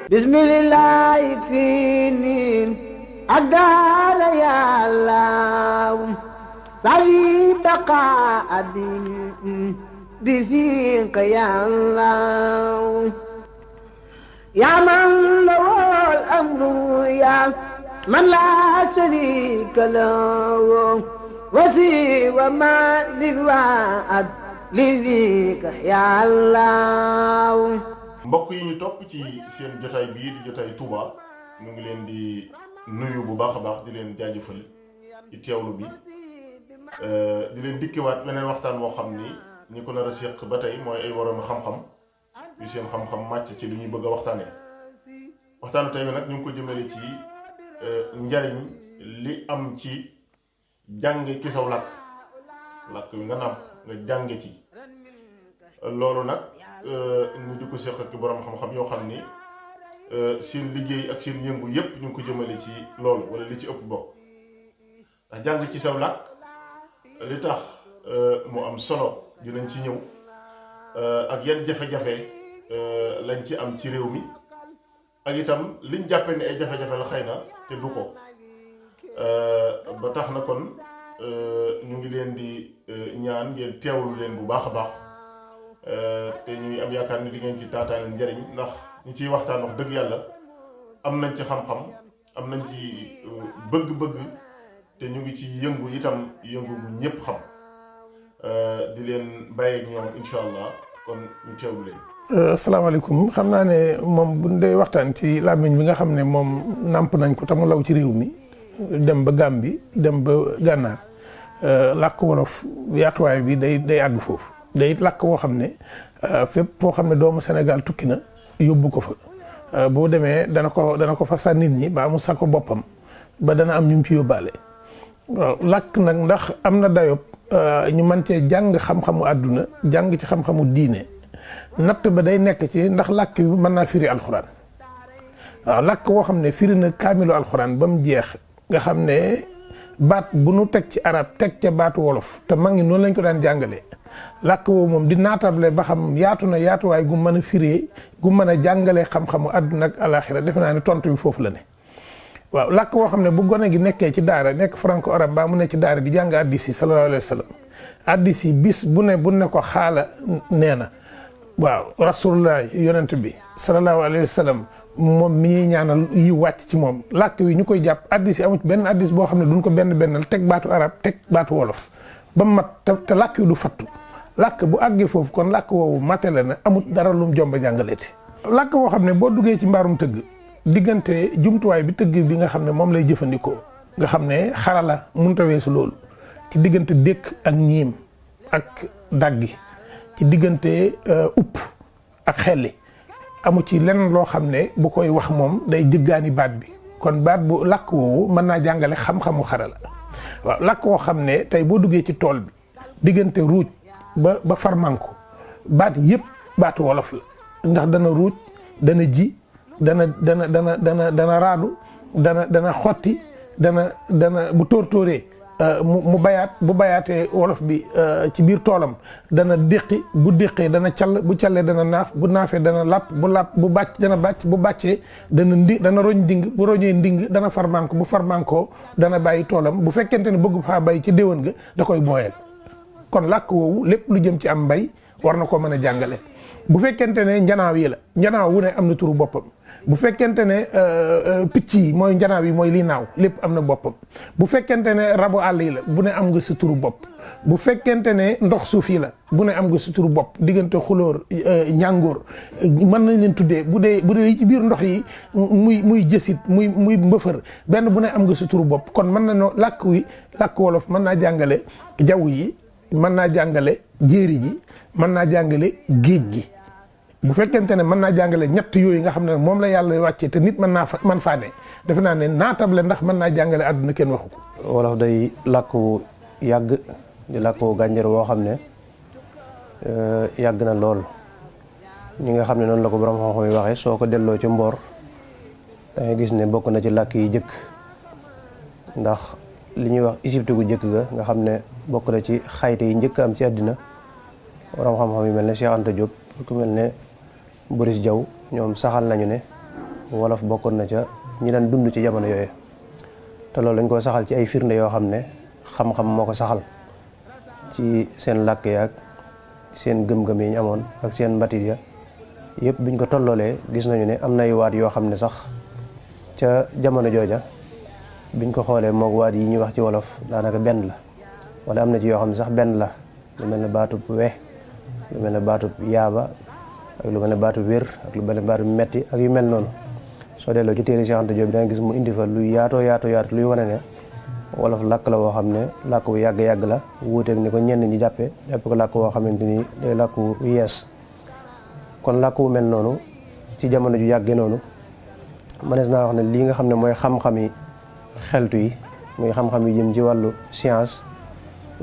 bismillah fii niin ak daara yàlla sawi baqa abi bi fiika yàlla yaa man lawal amru yaa man laa sharika lahu wasi wa ma lil waad li fiika yàlla. mbokk yi ñu topp ci seen jotaay bii di jotaay Touba ñu ngi leen di nuyu bu baax a baax di leen jaajëfal ci teewlu bi di leen dikkiwaat beneen waxtaan moo xam ni ñi ko nar a séq ba tey mooy ay borom xam-xam yu seen xam-xam màcc ci lu ñuy bëgg a waxtaanee waxtaanu tey bi nag ñu ngi ko jëmale ci njariñ li am ci jàng ci saw làkk wi nga nàmp nga jàng ci loolu nag ñu di ko séq ak borom xam-xam yoo xam ni seen liggéey ak seen yëngu yépp ñu ngi ko jëmale ci loolu wala li ci ëpp bokk ndax jàng ci saw làkk li tax mu am solo dinañ ci ñëw ak yan jafe-jafe lañ ci am ci réew mi ak itam liñ jàppe ne ay jafe-jafe la xëy na te du ko ba tax na kon ñu ngi leen di ñaan ngeen teewlu leen bu baax a baax te ñuy am yaakaar ni di ngeen ci taataan njëriñ ndax ñu ciy waxtaan wax dëgg yàlla am nañ ci xam-xam am nañ ci bëgg-bëgg te ñu ngi ci yëngu itam yëngu bu ñëpp xam di leen bàyyi ak ñoom incha allah kon ñu teewlu leen. asalaamaaleykum xam naa ne moom bu dee waxtaan ci làmmiñ bi nga xam ne moom nàmp nañ ko tam law ci réew mi dem ba Gàmbi dem ba Gànnaar làkk wolof yaatuwaay bi day àgg foofu. day it làkk woo xam ne fépp foo xam ne doomu Sénégal tukki na yóbbu ko fa boo demee dana ko fa sa nit ñi ba mu sa ko boppam ba dana am ñu mu ci yóbbaale. waaw làkk nag ndax am na dayob ñu mën cee jàng xam-xamu àdduna jàng ci xam-xamu diine natt ba day nekk ci ndax làkk bi mën naa firi alxuraan. waaw làkk woo xam ne firi na kaamilu alxuraan ba mu jeex nga xam ne baat bu nu teg ci arab teg ca baatu wolof te mag ngi noonu lañ ko daan jàngalee. làkk woowu moom di naatable ba xam yaatu na yaatuwaay gu mën a firee gu mën a jàngalee xam-xamu àdduna ak alaxira defe naa ne tontu bi foofu la ne. waaw làkk woo xam ne bu gone gi nekkee ci daara nekk franco arabe mbaa mu ne ci daara di jàng addis yi sallallahu alayhi wa sallam addis yi bis bu ne ko xaala nee na waaw rasulullah yonent bi sallallahu alayhi wa sallam moom mi ñuy ñaanal yi wàcc ci moom làkk wi ñu koy jàpp addis yi amu ci benn addis boo xam ne duñ ko benn teg baatu arab teg baatu wolof ba mat te làkk wi du fattu làkk bu àggee foofu kon làkk woowu matale na amut dara lum jomba jàngaleeti. làkk woo xam ne boo duggee ci mbaarum tëgg diggante jumtuwaay bi tëgg bi nga xam ne moom lay jëfandikoo nga xam ne xarala mënut a weesu loolu ci diggante dékk ak ñiim ak daggi ci diggante upp ak xelli amu ci lenn loo xam ne bu koy wax moom day jëggaani baat bi kon baat bu làkk woowu mën naa jàngale xam-xamu xarala. waaw làkk woo xam ne tey boo duggee ci tool bi diggante ruuj ba farmanko baat yëpp baatu wolof la ndax dana ruuj dana ji dana raadu dana xotti dana bu tóortóoree mu bayaat bu bayaatee wolof bi ci biir toolam dana déqi bu déqee dana call bu callee dana naaf bu naafee dana làpp bu bàcc dana bàcc bu bàccee dana roñ nding bu roñee nding dana farmanko bu farmankoo dana bàyyi toolam bu fekkente ne bëgg faa bay ci déwén ga da koy booyal kon làkk woowu lépp lu jëm ci am mbay war na ko mën a jàngale bu fekkente ne njanaaw yi la njanaaw wu ne am na turu boppam bu fekkente ne picc yi mooy njanaaw yi mooy li naaw lépp am na boppam bu fekkente ne rabu àll yi la bu ne am nga sa turu bopp bu fekkente ne ndox suuf yi la bu ne am nga sa turu bopp diggante xulóor ñàngoor mën nañ leen tuddee bu dee ci biir ndox yi muy jësit muy mbëfër benn bu ne am nga sa turu bopp kon mën na noo làkk wolof mën naa jàngale jaww yi mën naa jàngale jéeri ji mën naa jàngale géej gi bu fekkente ne mën naa jàngale ñett yooyu nga xam ne moom la yàlla wàccee te nit man faa ne defe naa ne naatable ndax mën naa jàngale àdduna kenn waxu ko. wolof day làkk wu yàgg di làkk wu gànjar woo xam ne yàgg na lool ñi nga xam ne noonu la ko borom xam-xam yi waxee soo ko delloo ci mboor da ngay gis ne bokk na ci làkk yi jëkk ndax li ñuy wax Égypte gu jëkk ga nga xam ne bokk na ci xayte yi njëkk am ci àddina borom xam-xam yi mel ne Cheikh Anta Diop ku mel ne Boris Diaw ñoom saxal nañu ne wolof bokkoon na ca ñi daan dund ci jamono yooyu te loolu dañ koo saxal ci ay firnde yoo xam ne xam-xam moo ko saxal ci seen làkk yaag seen gëm-gëm yi ñu amoon ak seen mbatit ya yëpp biñ ko tolloolee gis nañu ne am nay waat yoo xam ne sax ca jamono jooja biñ ko xoolee moog waat yi ñuy wax ci wolof daanaka benn la wala am na ci yoo xam ne sax benn la lu mel ne baatub we lu mel ne baatub yaaba ak lu mel ne baatub wér ak lu mel ne baatub metti ak yu mel noonu soo delloo ci téere Cheikh Anta Diop bi da nga gis mu indi fa luy yaatoo luy wane ne wolof làkk la woo xam ne làkk bu yàgg-yàgg la wuuteeg ni ko ñenn ñi jàppe ko làkk woo xamante ni day làkk wu yees kon làkk wu mel noonu ci jamono ju yàggee noonu mënees naa wax ne lii nga xam ne mooy xam-xami xeltu yi muy xam-xam yi jëm ci wàllu science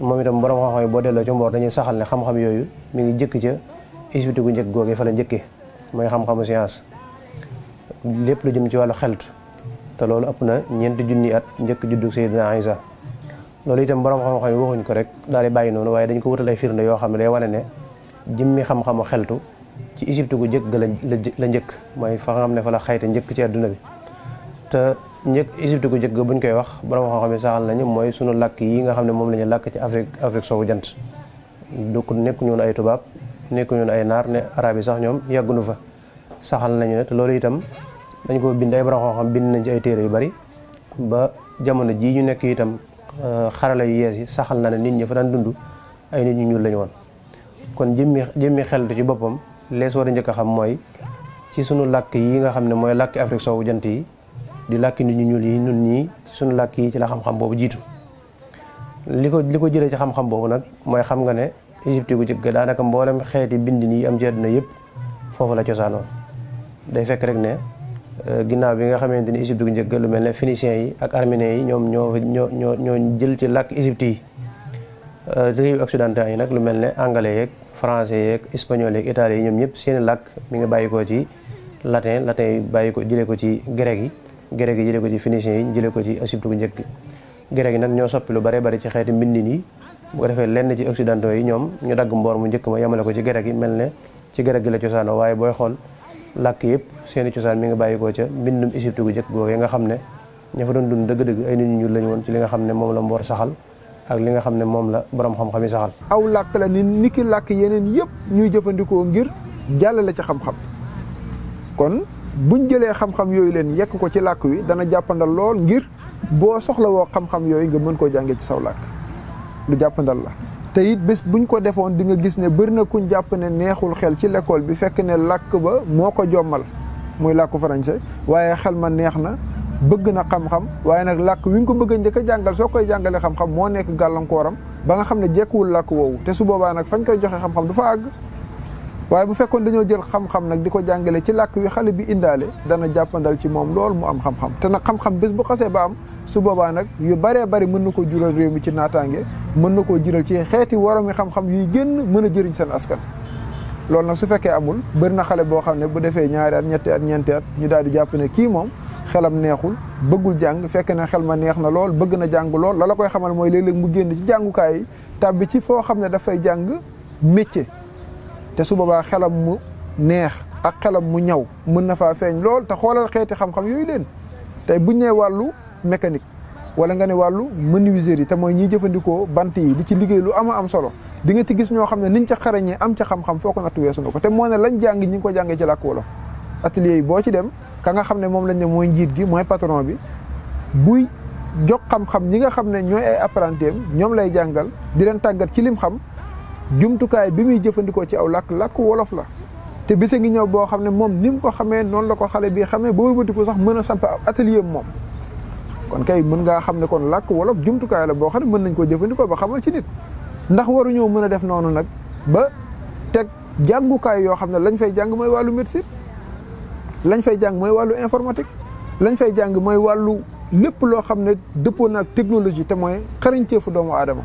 moom itam borom xam-xam yi boo delloo ci mboor dañuy saxal ne xam-xam yooyu mi ngi jëkk ca Égypte gu njëkk googee fa la njëkkee mooy xam-xamu science lépp lu jëm ci wàllu xeltu te loolu ëpp na 4 junni at njëkk juddu Seydina Isa loolu itam borom xam-xam yi waxuñ ko rek daal di bàyyi noonu waaye dañ ko wutal ay firnde yoo xam ne day wane ne jëmmi xam-xamu xeltu ci Égypte gu njëkk la njëkk mooy fa nga xam ne fa la xayte njëkk ci àdduna bi te Égypte gu njëkk buñ koy wax borom xam-xam yi saxal nañu mooy sunu làkk yi nga xam ne moom la ñu làkk ci Afrique soowu jant donc nekkuñu woon ay tubaab nekkuñu woon ay naar ne arab yi sax ñoom yàggunu fa saxal nañu ne te loolu itam dañ ko bind ay borom xam-xam bind nañ ci ay téere yu bari ba jamono jii ñu nekk itam xarala yu yees yi saxal na ne nit ñi fa daan dund ay nit ñu ñuul lañu woon kon jëmmi xeltu ci boppam lees war a njëkk a xam mooy ci sunu làkk yi nga xam ne mooy làkki Afrique soowu jant yi di làkki nit ñu ñuul yi nun ñii sunu làkk yi ci la xam-xam boobu jiitu li ko jëlee ci xam-xam boobu nag mooy xam nga ne Égypte gu jëkk daanaka mboolem xeeti bindin yi am ci àdduna yëpp foofu la cosaanoo day fekk rek ne ginnaaw bi nga xamante ni Égypte gu njëkk lu mel ne phéniciens yi ak arméniens yi ñoom ñoo jël ci làkk Égypte yi réew occidentaux yi nag lu mel ne anglais yeeg français yeeg espagnol yeeg italien yi ñoom ñëpp seeni làkk mi ngi bàyyi ko ci latin yi bàyyi ko jëlee ko ci grec yi jëlee ko ci phéniciens yi jëlee ko ci Égypte gu njëkk grec yi nag ñoo soppi lu bare bari ci xeeti mbindin yi bu ko defee lenn ci occidentaux yi ñoom ñu dagg mboor mu njëkk ma yemale ko ci grec yi mel ne ci grec gi la cosaanoo waaye booy xool làkk yëpp seeni cosaan mi ngi bàyyi ko ca mbindum Égypte gu njëkk googee nga xam ne ña fa doon dund dëgg-dëgg ay nit ñu ñuul lañu woon ci li nga xam ne moom la mboor saxal ak li nga xam ne moom la borom xam-xam yi saxal. aw làkk la ni ki làkk yeneen yëpp ñuy jëfandikoo ngir jàllale ci xam-xam kon buñ jëlee xam-xam yooyu leen yekk ko ci làkk wi dana jàppandal lool ngir boo soxla woo xam-xam yooyu nga mën koo jàngee ci saw làkk lu jàppandal la. te it bés buñ ko defoon di nga gis ne bëri na kuñ jàpp ne neexul xel ci l'école bi fekk ne làkk ba moo ko jommal muy làkku français waaye xel ma neex na bëgg na xam-xam waaye nag làkk wi nga ko bëgg a njëkk a jàngal soo koy jàngalee xam-xam moo nekk gàllankooram ba nga xam ne jekkuwul làkk woowu te su boobaa nag fañ koy joxe xam-xam du fa àgg waaye bu fekkoon dañoo jël xam-xam nag di ko jàngale ci làkk wi xale bi indaale dana jàppandal ci moom lool mu am xam-xam te nag xam-xam bés bu xasee ba am su boobaa nag yu baree bari mën na ko jural réew mi ci naataange mën na koo jural ci xeeti waromi xam-xam yuy génn mën a jëriñ seen askan loolu nag su fekkee amul bëri na xale boo xam ne bu defee 2 at 3 at 4 at ñu daal di jàpp ne kii moom xelam neexul bëggul jàng fekk ne xel ma neex na lool bëgg na jàng lool la koy xamal mooy léeg-léeg mu génn ci jàngukaay yi tàbbi ci foo xam ne dafay jàng métier te su boobaa xelam mu neex ak xelam mu ñaw mën na faa feeñ lool te xoolal xeeti xam-xam yooyu leen tey buñ nee wàllu mécanique wala nga ne wàllu menuiserie te mooy ñiy jëfandikoo bant yi di ci liggéey lu am solo di nga ci gis ñoo xam ne niñ ca xarañee am ca xam-xam foo ko natt weesu na ko te moo ne lañ jàng ñi ngi ko jàngee ci làkk wolof atelier yi boo ci dem ka nga xam ne moom lañ ne mooy njiit gi mooy patron bi buy jox xam-xam ñi nga xam ne ñooy ay apprentis ñoom lay jàngal di leen tàggat ci lim xam jumtukaay bi muy jëfandikoo ci aw làkk wolof la te bisa ngi ñëw boo xam ne moom ni mu ko xamee noonu la ko xale bi xamee ba wëlbatiku sax mën a samp atelier moom kon kay mën ngaa xam ne kon làkk wolof jumtukaay la boo xam ne mën nañ koo jëfandikoo ba xamal ci nit ndax waruñoo mën a def noonu nag ba teg jàngukaay yoo xam ne lañ fay jàng mooy wàllu médecine lañ fay jàng mooy wàllu informatique lañ fay jàng mooy wàllu lépp loo xam ne dëppoo na ak technologie te mooy xarañteefu doomu aadama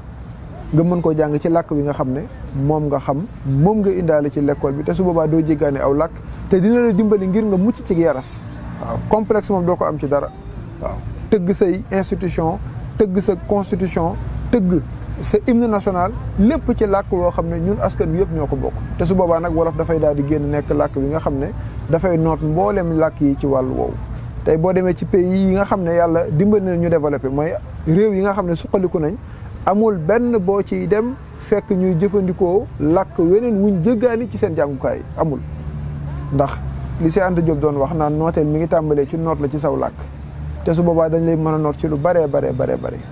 nga mën koo jàng ci làkk bi nga xam ne moom nga xam moom nga indaale ci l'école bi te su boobaa doo jéggaane aw làkk te dina la dimbali ngir nga mucc ci yaras waaw complexe moom doo ko am ci dara waaw tëgg say institution tëgg sa constitution tëgg sa hymne national lépp ci làkk woo xam ne ñun askan bi yëpp ñoo ko bokk te su boobaa nag wolof dafay daal di génn nekk làkk bi nga xam ne dafay noot mboolem làkk yi ci wàllu woowu. tey boo demee ci pays yi nga xam ne yàlla dimbali na ñu développé mooy réew yi nga xam ne suqaliku nañ amul benn boo ciy dem fekk ñuy jëfandikoo làkk weneen wuñ jéggaani ci seen jàngukaay amul. ndax li Cheikh Anta Diop doon wax naan nooteel mi ngi tàmbalee ci noot la ci saw làkk te su boobaa dañ lay mën a noot ci lu bare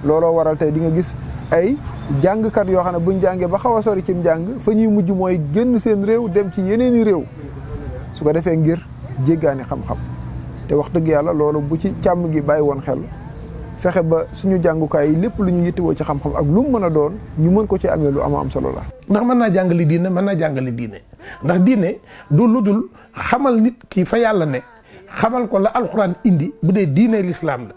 looloo waral tey di nga gis ay jàngkat yoo xam ne buñ jàngee ba xaw a sori cim jàng fa ñuy mujj mooy génn seen réew dem ci yeneeni réew su ko defee ngir jéggaani xam-xam te wax dëgg yàlla loolu bu ci càmm gi bàyyi woon xel fexe ba suñu jàngukaay yi lépp lu ñu yittewoo ci xam-xam ak lu mu mën a doon ñu mën ko ci amee lu am solo la. ndax mën naa jàngale diine mën naa jàngale diine ndax diine du lu dul xamal nit ki fa yàlla ne xamal ko la alxuraan indi bu dee diine lislaam la.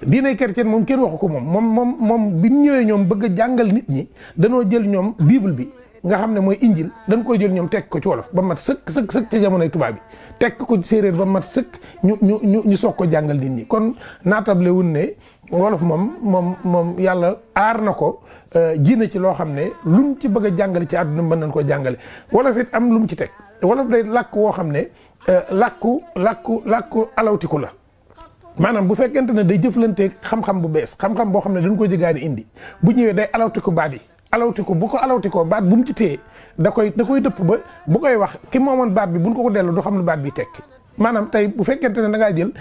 diine chrétien moom kenn waxu ko moom bi ñu ñëwee ñoom bëgg a jàngal nit ñi danoo jël ñoom bible bi nga xam ne mooy injil dañ koy jël ñoom tekk ko ci wolof ba mat sëkk ci jamonoy tubaab bi tekk ko ci séeréer ba mat sëkk ñu soog ko jàngal nit ñi kon naatable wun ne wolof moom yàlla aar na ko ji na ci loo xam ne luñ ci bëgg a jàngale ci àdduna mën nañ koo jàngale wolof it am lu mu ci teg wolof day làkk woo xam ne làkku alawtiku la maanaam bu fekkente ne day jëflanteeg xam-xam bu bees xam-xam boo xam ne dañ ko jëgaani indi bu ñëwee day alawtiku baat yi alawtiku bu ko alawtikoo baat bu mu ci téye da koy dëpp ba bu koy wax ki moomoon baat bi buñ ko dellu du xam lu baat bi tekki maanaam tey bu fekkente ne da ngaa jël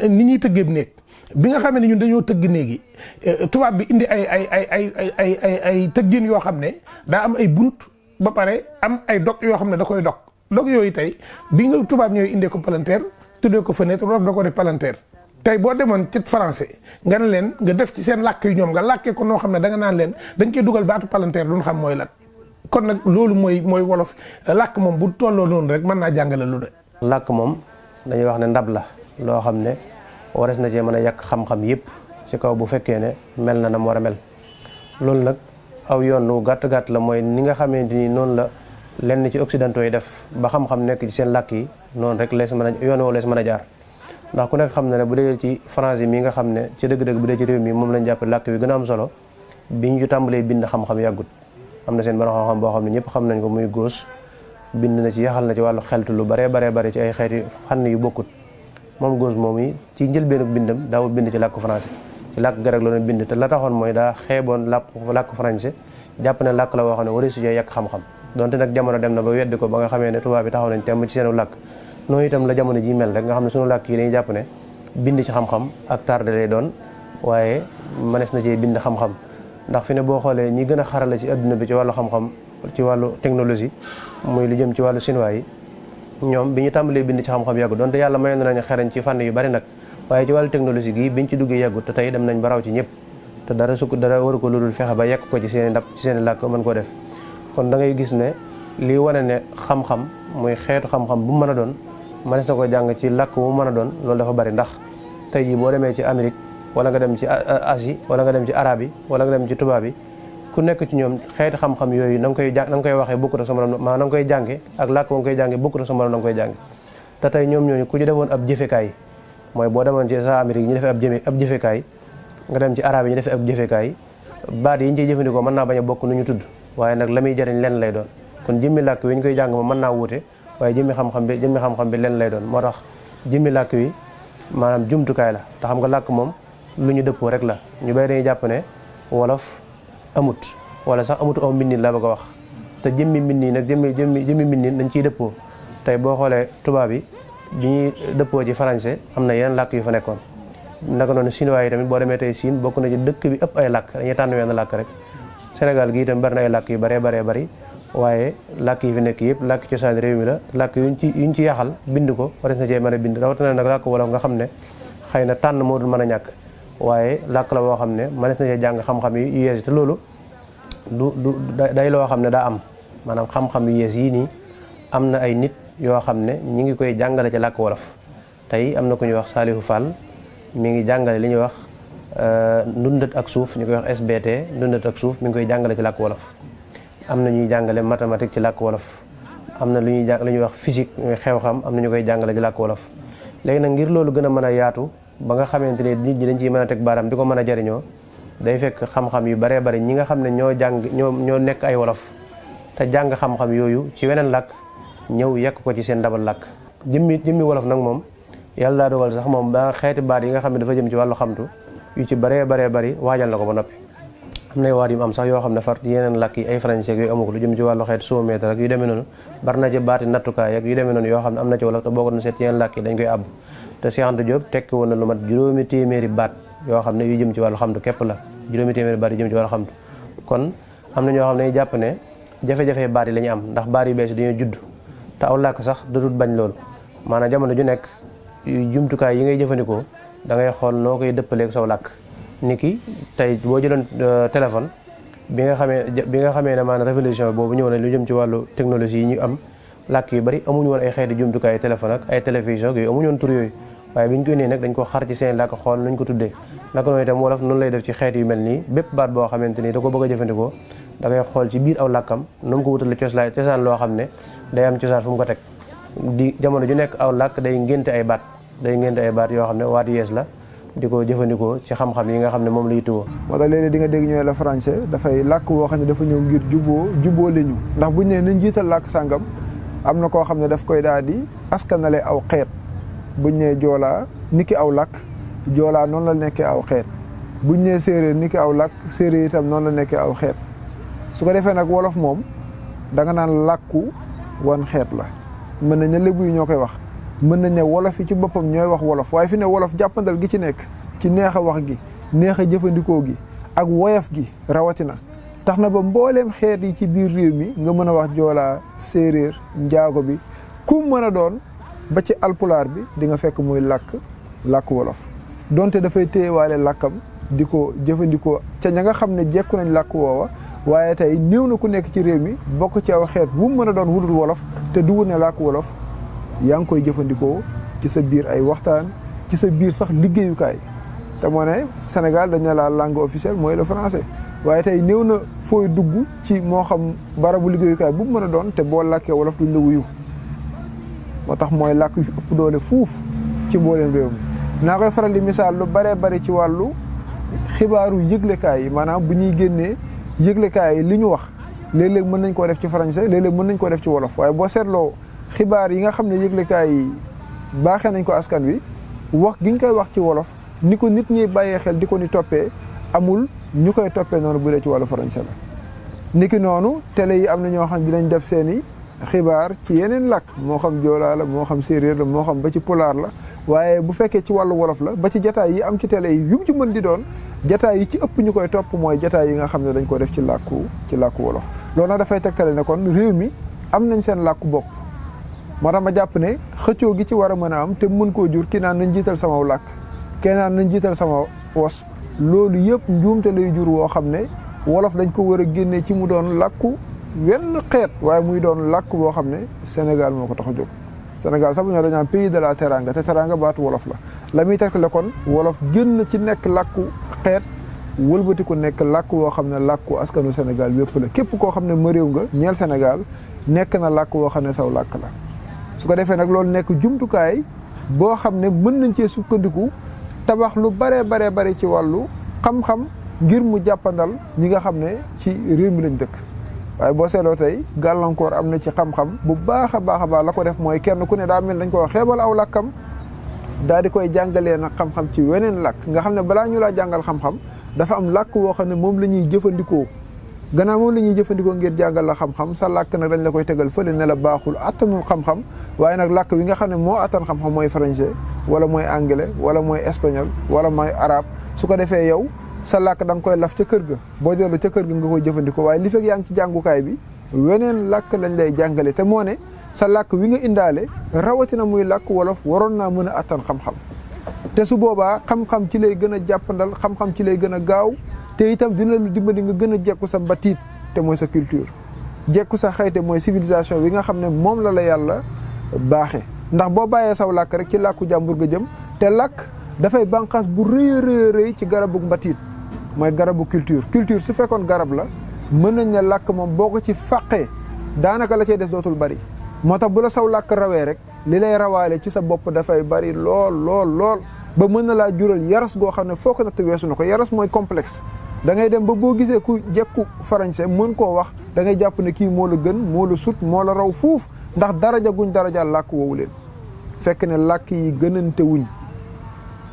ni ñuy tëggeeb néeg bi nga xam ne ñun dañoo tëgg néeg yi tubaab bi indi ay tëggin yoo xam ne daa am ay bunt ba pare am ay dog yoo xam ne da koy dog yooyu tey bi nga tubaab ñooy indee ko palanteer tuddee ko fenêtre loolu da ko def palanteer tey boo demoon ci français nga ne leen nga def ci seen làkk yu ñoom nga làkkee ko noo xam ne da nga naan leen dañ koy dugal baatu palanteer duñ xam mooy lan kon nag loolu mooy wolof làkk moom bu tolloo noonu rek mën naa jàngale lu de. làkk moom dañuy wax ne ndab la loo xam ne wares na cee mën a yàq xam-xam yëpp ci kaw bu fekkee ne mel na mu war a mel loolu nag aw yoon wu gàtt la mooy ni nga xamante ni noonu la lenn ci occidentaux yi def ba xam-xam nekk ci seen làkk yi noonu rek lees mën a yoon woo lees mën a jaar ndax ku nekk xam na ne bu dee ci français mi nga xam ne ci dëgg-dëgg bu dee ci réew mi moom lañ jàpp làkk bi gën a am solo bi ñu tàmbalee bind xam-xam yàggut am na seen borom xam-xam boo xam ne ñëpp xam nañ ko muy góos bind na ci yaxal na ci wàllu xeltu lu bare ci ay xeeti fànn yu bokkut moom góos moom yi ci njëlbeenu bindam daaw bind ci làkku français ci làkk grec la doon bind te la taxoon mooy daa xeeboon làkku français jàpp ne làkk la woo xam ne wari sujee yàq xam-xam donte nag jamono dem na ba weddi ko ba nga xamee ne tubaab bi taxaw nañ temm ci seenu làkk noonu itam la jamono ji mel rek nga xam ne sunu làkk yi dañuy jàpp ne bind ci xam-xam ak tardé lay doon waaye mënees na cee bind xam-xam ndax fi ne boo xoolee ñi gën a xarala ci adduna bi ci wàllu xam-xam ci wàllu technologie muy lu jëm ci wàllu chinois yi ñoom bi ñu tàmbalee bind ci xam-xam yàggu donte yàlla may na nañu xereñ ci fànn yu bari nag waaye ci wàllu technologie gi biñ ci duggee yàggu te tey dem nañ ba raw ci ñëpp te dara waru ko loolul fexe ba yekk ko ci seen i ndab ci seen i làkk mën koo def kon da ngay gis ne lii wane ne xam-xam muy xeetu xam-xam bu mu mën a doon mënees na ko jàng ci làkk bu mu mën a doon loolu dafa bari ndax tey jii boo demee ci Amérique wala nga dem ci Asie wala nga dem ci arabe yi wala nga dem ci tubaab yi ku nekk ci ñoom xeeti xam-xam yooyu na nga koy waxee bokkut ak sa morom maanaam na nga koy jànge ak làkk ba nga koy jànge bokkut ak sa morom na nga koy jànge te tey ñoom ñooñu ku ci defoon ab jëfekaay mooy boo demoon ci sa Amérique ñu defee ab jëfekaay nga dem ci arabe yi ñu defee ab jëfekaay baat yi ñu ciy jëfandikoo mën naa bañ a bokk nu ñu tudd waaye nag la muy jëriñ lenn lay doon kon jëmmi làkk wi ñu koy jàng moom mën naa wuute waaye jëmmi xam-xam bi lenn lay doon moo tax jëmmi làkk wi maanaam jumtukaay la te xam nga làkk moom lu ñu dëppoo rek la ñu bay dañuy jàpp ne wolof amut wala sax amut aw mbindin la bëgg a wax te jëmmi mbindin nag jëmmi mbindin dañ ciy dëppoo tey boo xoolee tubaab yi bi ñuy dëppoo ci français am na yeneen làkk yu fa nekkoon naka noonu chinois yi tamit boo demee tey Chine bokk na ci dëkk bi ëpp ay làkk dañuy tànn wenn làkk rek Sénégal gi itam bari na ay làkk yu baree bari waaye làkk yi fi nekk yëpp làkk cosaan réew mi la làkk yuñ ci yaxal bind ko wares na cee mën a bind rawatina nag làkk wolof nga xam ne xëy na tànn moo dul mën a ñàkk waaye làkk la boo xam ne mënees na cee jàng xam-xam yu yees yi te loolu day loo xam ne daa am maanaam xam-xam yu yees yii nii am na ay nit yoo xam ne ñi ngi koy jàngale ci làkk wolof tey am na ku ñuy wax Saliou Fall mi ngi jàngale li ñuy wax ndundat ak suuf ñu koy wax SBT ndundat ak suuf mi ngi koy jàngale ci làkk wolof am na ñuy jàngale mathématique ci làkk wolof am na lu ñuy wax physique ñuy xew-xam am na ñu koy jàngale ci làkk wolof léegi nag ngir loolu gën a mën a yaatu ba nga xamante ne nit ñi dañ ciy mën a teg baaraam di ko mën a jariñoo day fekk xam-xam yu baree bari ñi nga xam ne ñoo nekk ay wolof te jàng xam-xam yooyu ci weneen làkk ñëw yekk ko ci seen ndabal làkk jëmmi wolof nag moom yàlla daa dogal sax moom ba xeeti baat yi nga xam ne dafa jëm ci wàllu xamtu yu ci baree bari waajal na ko ba noppi. am nay waat yu am sax yoo xam ne far yeneen làkk yi ay français yooyu amu ko lu jëm ci wàllu xeet soomètre ak yu demee noonu bari na ci baati nattukaay ak yu demee noonu yoo xam ne am na ci wolof te boo ko doon seet yeneen làkk yi dañ koy àbb te Cheikh Anta Diop tekki woon na lu mat juróomi téeméeri baat yoo xam ne yu jëm ci wàllu xamtu képp la juróomi téeméeri baat yu jëm ci wàllu xamtu kon am na ñoo xam ne jàpp ne jafe-jafe baat yi la ñu am ndax baat yu bees dañoo judd te aw làkk sax dadut bañ loolu maanaam jamono ju nekk jumtukaay yi ngay jëfandikoo da ngay xool noo koy dëppaleeg saw làkk ni ki tey boo jëloon téléphone bi nga xamee ne maanaam révolution boobu ñëw na lu jëm ci wàllu technologie yi ñu am làkk yu bari amuñu woon ay xeeti jumtukaay téléphone ak ay télévision yooyu amuñu woon tur yooyu waaye bi ñu ko nee nag dañ ko xar ci seen làkk xool nañ ko tuddee naka noonu itam wolof noonu lay def ci xeet yu mel nii bépp baat boo xamante ni da ko bëgg a jëfandikoo da ngay xool ci biir aw làkkam nu mu ko wutale cosaan loo xam ne day am cosaan fu mu ko teg di jamono ju nekk aw làkk day ngénte ay baat yoo xam ne waat yees la di ko jëfandikoo ci xam-xam yi nga xam ne moom la yittewoo. moo tax léeg-léeg di nga dégg ñooy la français dafay làkk woo xam ne dafa ñëw ngir juboo li ñu ndax buñ nee nañ jiital làkk sàngam am na koo xam ne daf koy daal di askanale aw xeet buñ nee joolaa niki aw làkk joolaa noonu la nekkee aw xeet buñ nee séeréer niki aw làkk séeréer itam noonu la nekkee aw xeet su ko defee nag wolof moom da nga naan làkku wan xeet la mën nañ ne lébu yi ñoo koy wax mën nañ ne wolof yi ci boppam ñooy wax wolof waaye fi ne wolof jàppandal gi ci nekk ci neex a wax gi neex a jëfandikoo gi ak woyof gi rawatina tax na ba mbooleem xeet yi ci biir réew mi nga mën a wax joolaa séeréer njaago bi ku mën a doon ba ci alpulaar bi di nga fekk muy làkk wolof donte dafay téyewaale làkkam di ko jëfandikoo ca ña nga xam ne jekku nañ làkk woowa waaye tey néew na ku nekk ci réew mi bokk ci aw xeet wu mën a doon wudul wolof te du wut ne làkk wolof yaa ngi koy jëfandikoo ci sa biir ay waxtaan ci sa biir sax liggéeyukaay te moo ne Sénégal dañ ne la langue officielle mooy le français waaye tey néew na fooy dugg ci moo xam barabu liggéeyukaay bu mu mën a doon te boo làkkee wolof duñ la wuyu moo tax mooy làkk yu fi ëpp doole fuuf ci mbooleem réew mi naa koy faral di misaal lu baree bari ci wàllu xibaaru yëglekaay yi maanaam bu ñuy génnee yëglekaay yi li ñu wax léeg-léeg mën nañ koo def ci français léeg-léeg mën nañ koo def ci wolof waaye boo seetloo xibaar yi nga xam ne yëglekaay yi baaxee nañ ko askan wi wax gi ñu koy wax ci wolof ni ko nit ñi bàyyee xel di ko ni toppee amul ñu koy toppee noonu bu dee ci wàllu français la niki noonu télé yi am na ñoo xam dinañ def seeni xibaar ci yeneen làkk moo xam joolaa la moo xam séeréer la moo xam ba ci pulaar la waaye bu fekkee ci wàllu wolof la ba ci jataay yi am ci télé yi yu mu ci mën di doon jataay yi ci ëpp ñu koy topp mooy jataay yi nga xam ne dañ ko def ci làkku wolof loolu nag dafay tegtale ne kon réew mi am nañ seen làkku bopp moo tax ma jàpp ne xëccoo gi ci war a mën a am te mën koo jur ki naan nañ jiital sama làkk kenn naan nañ jiital sama wos loolu yëpp njuumte lay jur woo xam ne wolof dañ ko war a génnee ci mu doon làkku wenn xeet waaye muy doon làkk boo xam ne Sénégal moo ko tax a jóg Sénégal sax bu ñoo dañu am pays de la teranga te teranga baatu wolof la muy tegtale kon wolof génn ci nekk làkku xeet wëlbatiku nekk làkk woo xam ne làkku askanu Sénégal yépp la képp koo xam ne ma réew nga ñeel Sénégal nekk na làkk woo xam ne saw làkk la su ko defee nag loolu nekk jumtukaay boo xam ne mën nañ cee sukkandiku tabax lu baree bari ci wàllu xam-xam ngir mu jàppandal ñi nga xam ne ci réew mi lañ dëkk waaye boo seetloo tey gàllankoor am na ci xam-xam bu baax a baax la ko def mooy kenn ku ne daa mel dañ ko xeebal aw làkkam daal di koy jàngalee nag xam-xam ci weneen làkk nga xam ne balaa ñu laa jàngal xam-xam dafa am làkk woo xam ne moom la ñuy jëfandikoo gannaaw moom la ñuy jëfandikoo ngir jàngal la xam-xam sa làkk nag dañ la koy tegal fële ne la baaxul attanul xam-xam waaye nag làkk wi nga xam ne moo attan xam-xam mooy français wala mooy anglais wala mooy espagnol wala mooy arabe su ko defee yow sa làkk da nga koy laf ca kër ga boo dellu ca kër ga nga koy jëfandikoo waaye li fekk yaa ngi ci jàngukaay bi weneen làkk lañ lay jàngale te moo ne sa làkk wi nga indaale rawatina muy làkk wolof waroon naa mën a attan xam-xam te su boobaa xam-xam ci lay gën a jàppandal xam-xam ci lay gën a gaaw te itam dina la dimbali nga gën a jekku sa batiit te mooy sa culture jekku sa xayte mooy civilisation wi nga xam ne moom la yàlla baaxe ndax boo bàyyee saw làkk rek ci làkku jàmbur nga jëm te làkk dafay bànqaas bu rëy ci garabu mbatiit mooy garabu culture su fekkoon garab la mën nañ ne làkk moom boo ko ci fàqee daanaka la cay des dootul bari moo tax bu la saw làkk rawee rek li lay rawaale ci sa bopp dafay bari lool ba mën na laa jural yaras goo xam ne foo ko natt weesu na ko yaras mooy complexe da ngay dem ba boo gisee ku jekku français mën koo wax da ngay jàpp ne kii moo la gën moo la sut moo la raw fuuf ndax daraja guñ darajaal làkk woowu leen fekk ne làkk yi gënante wuñ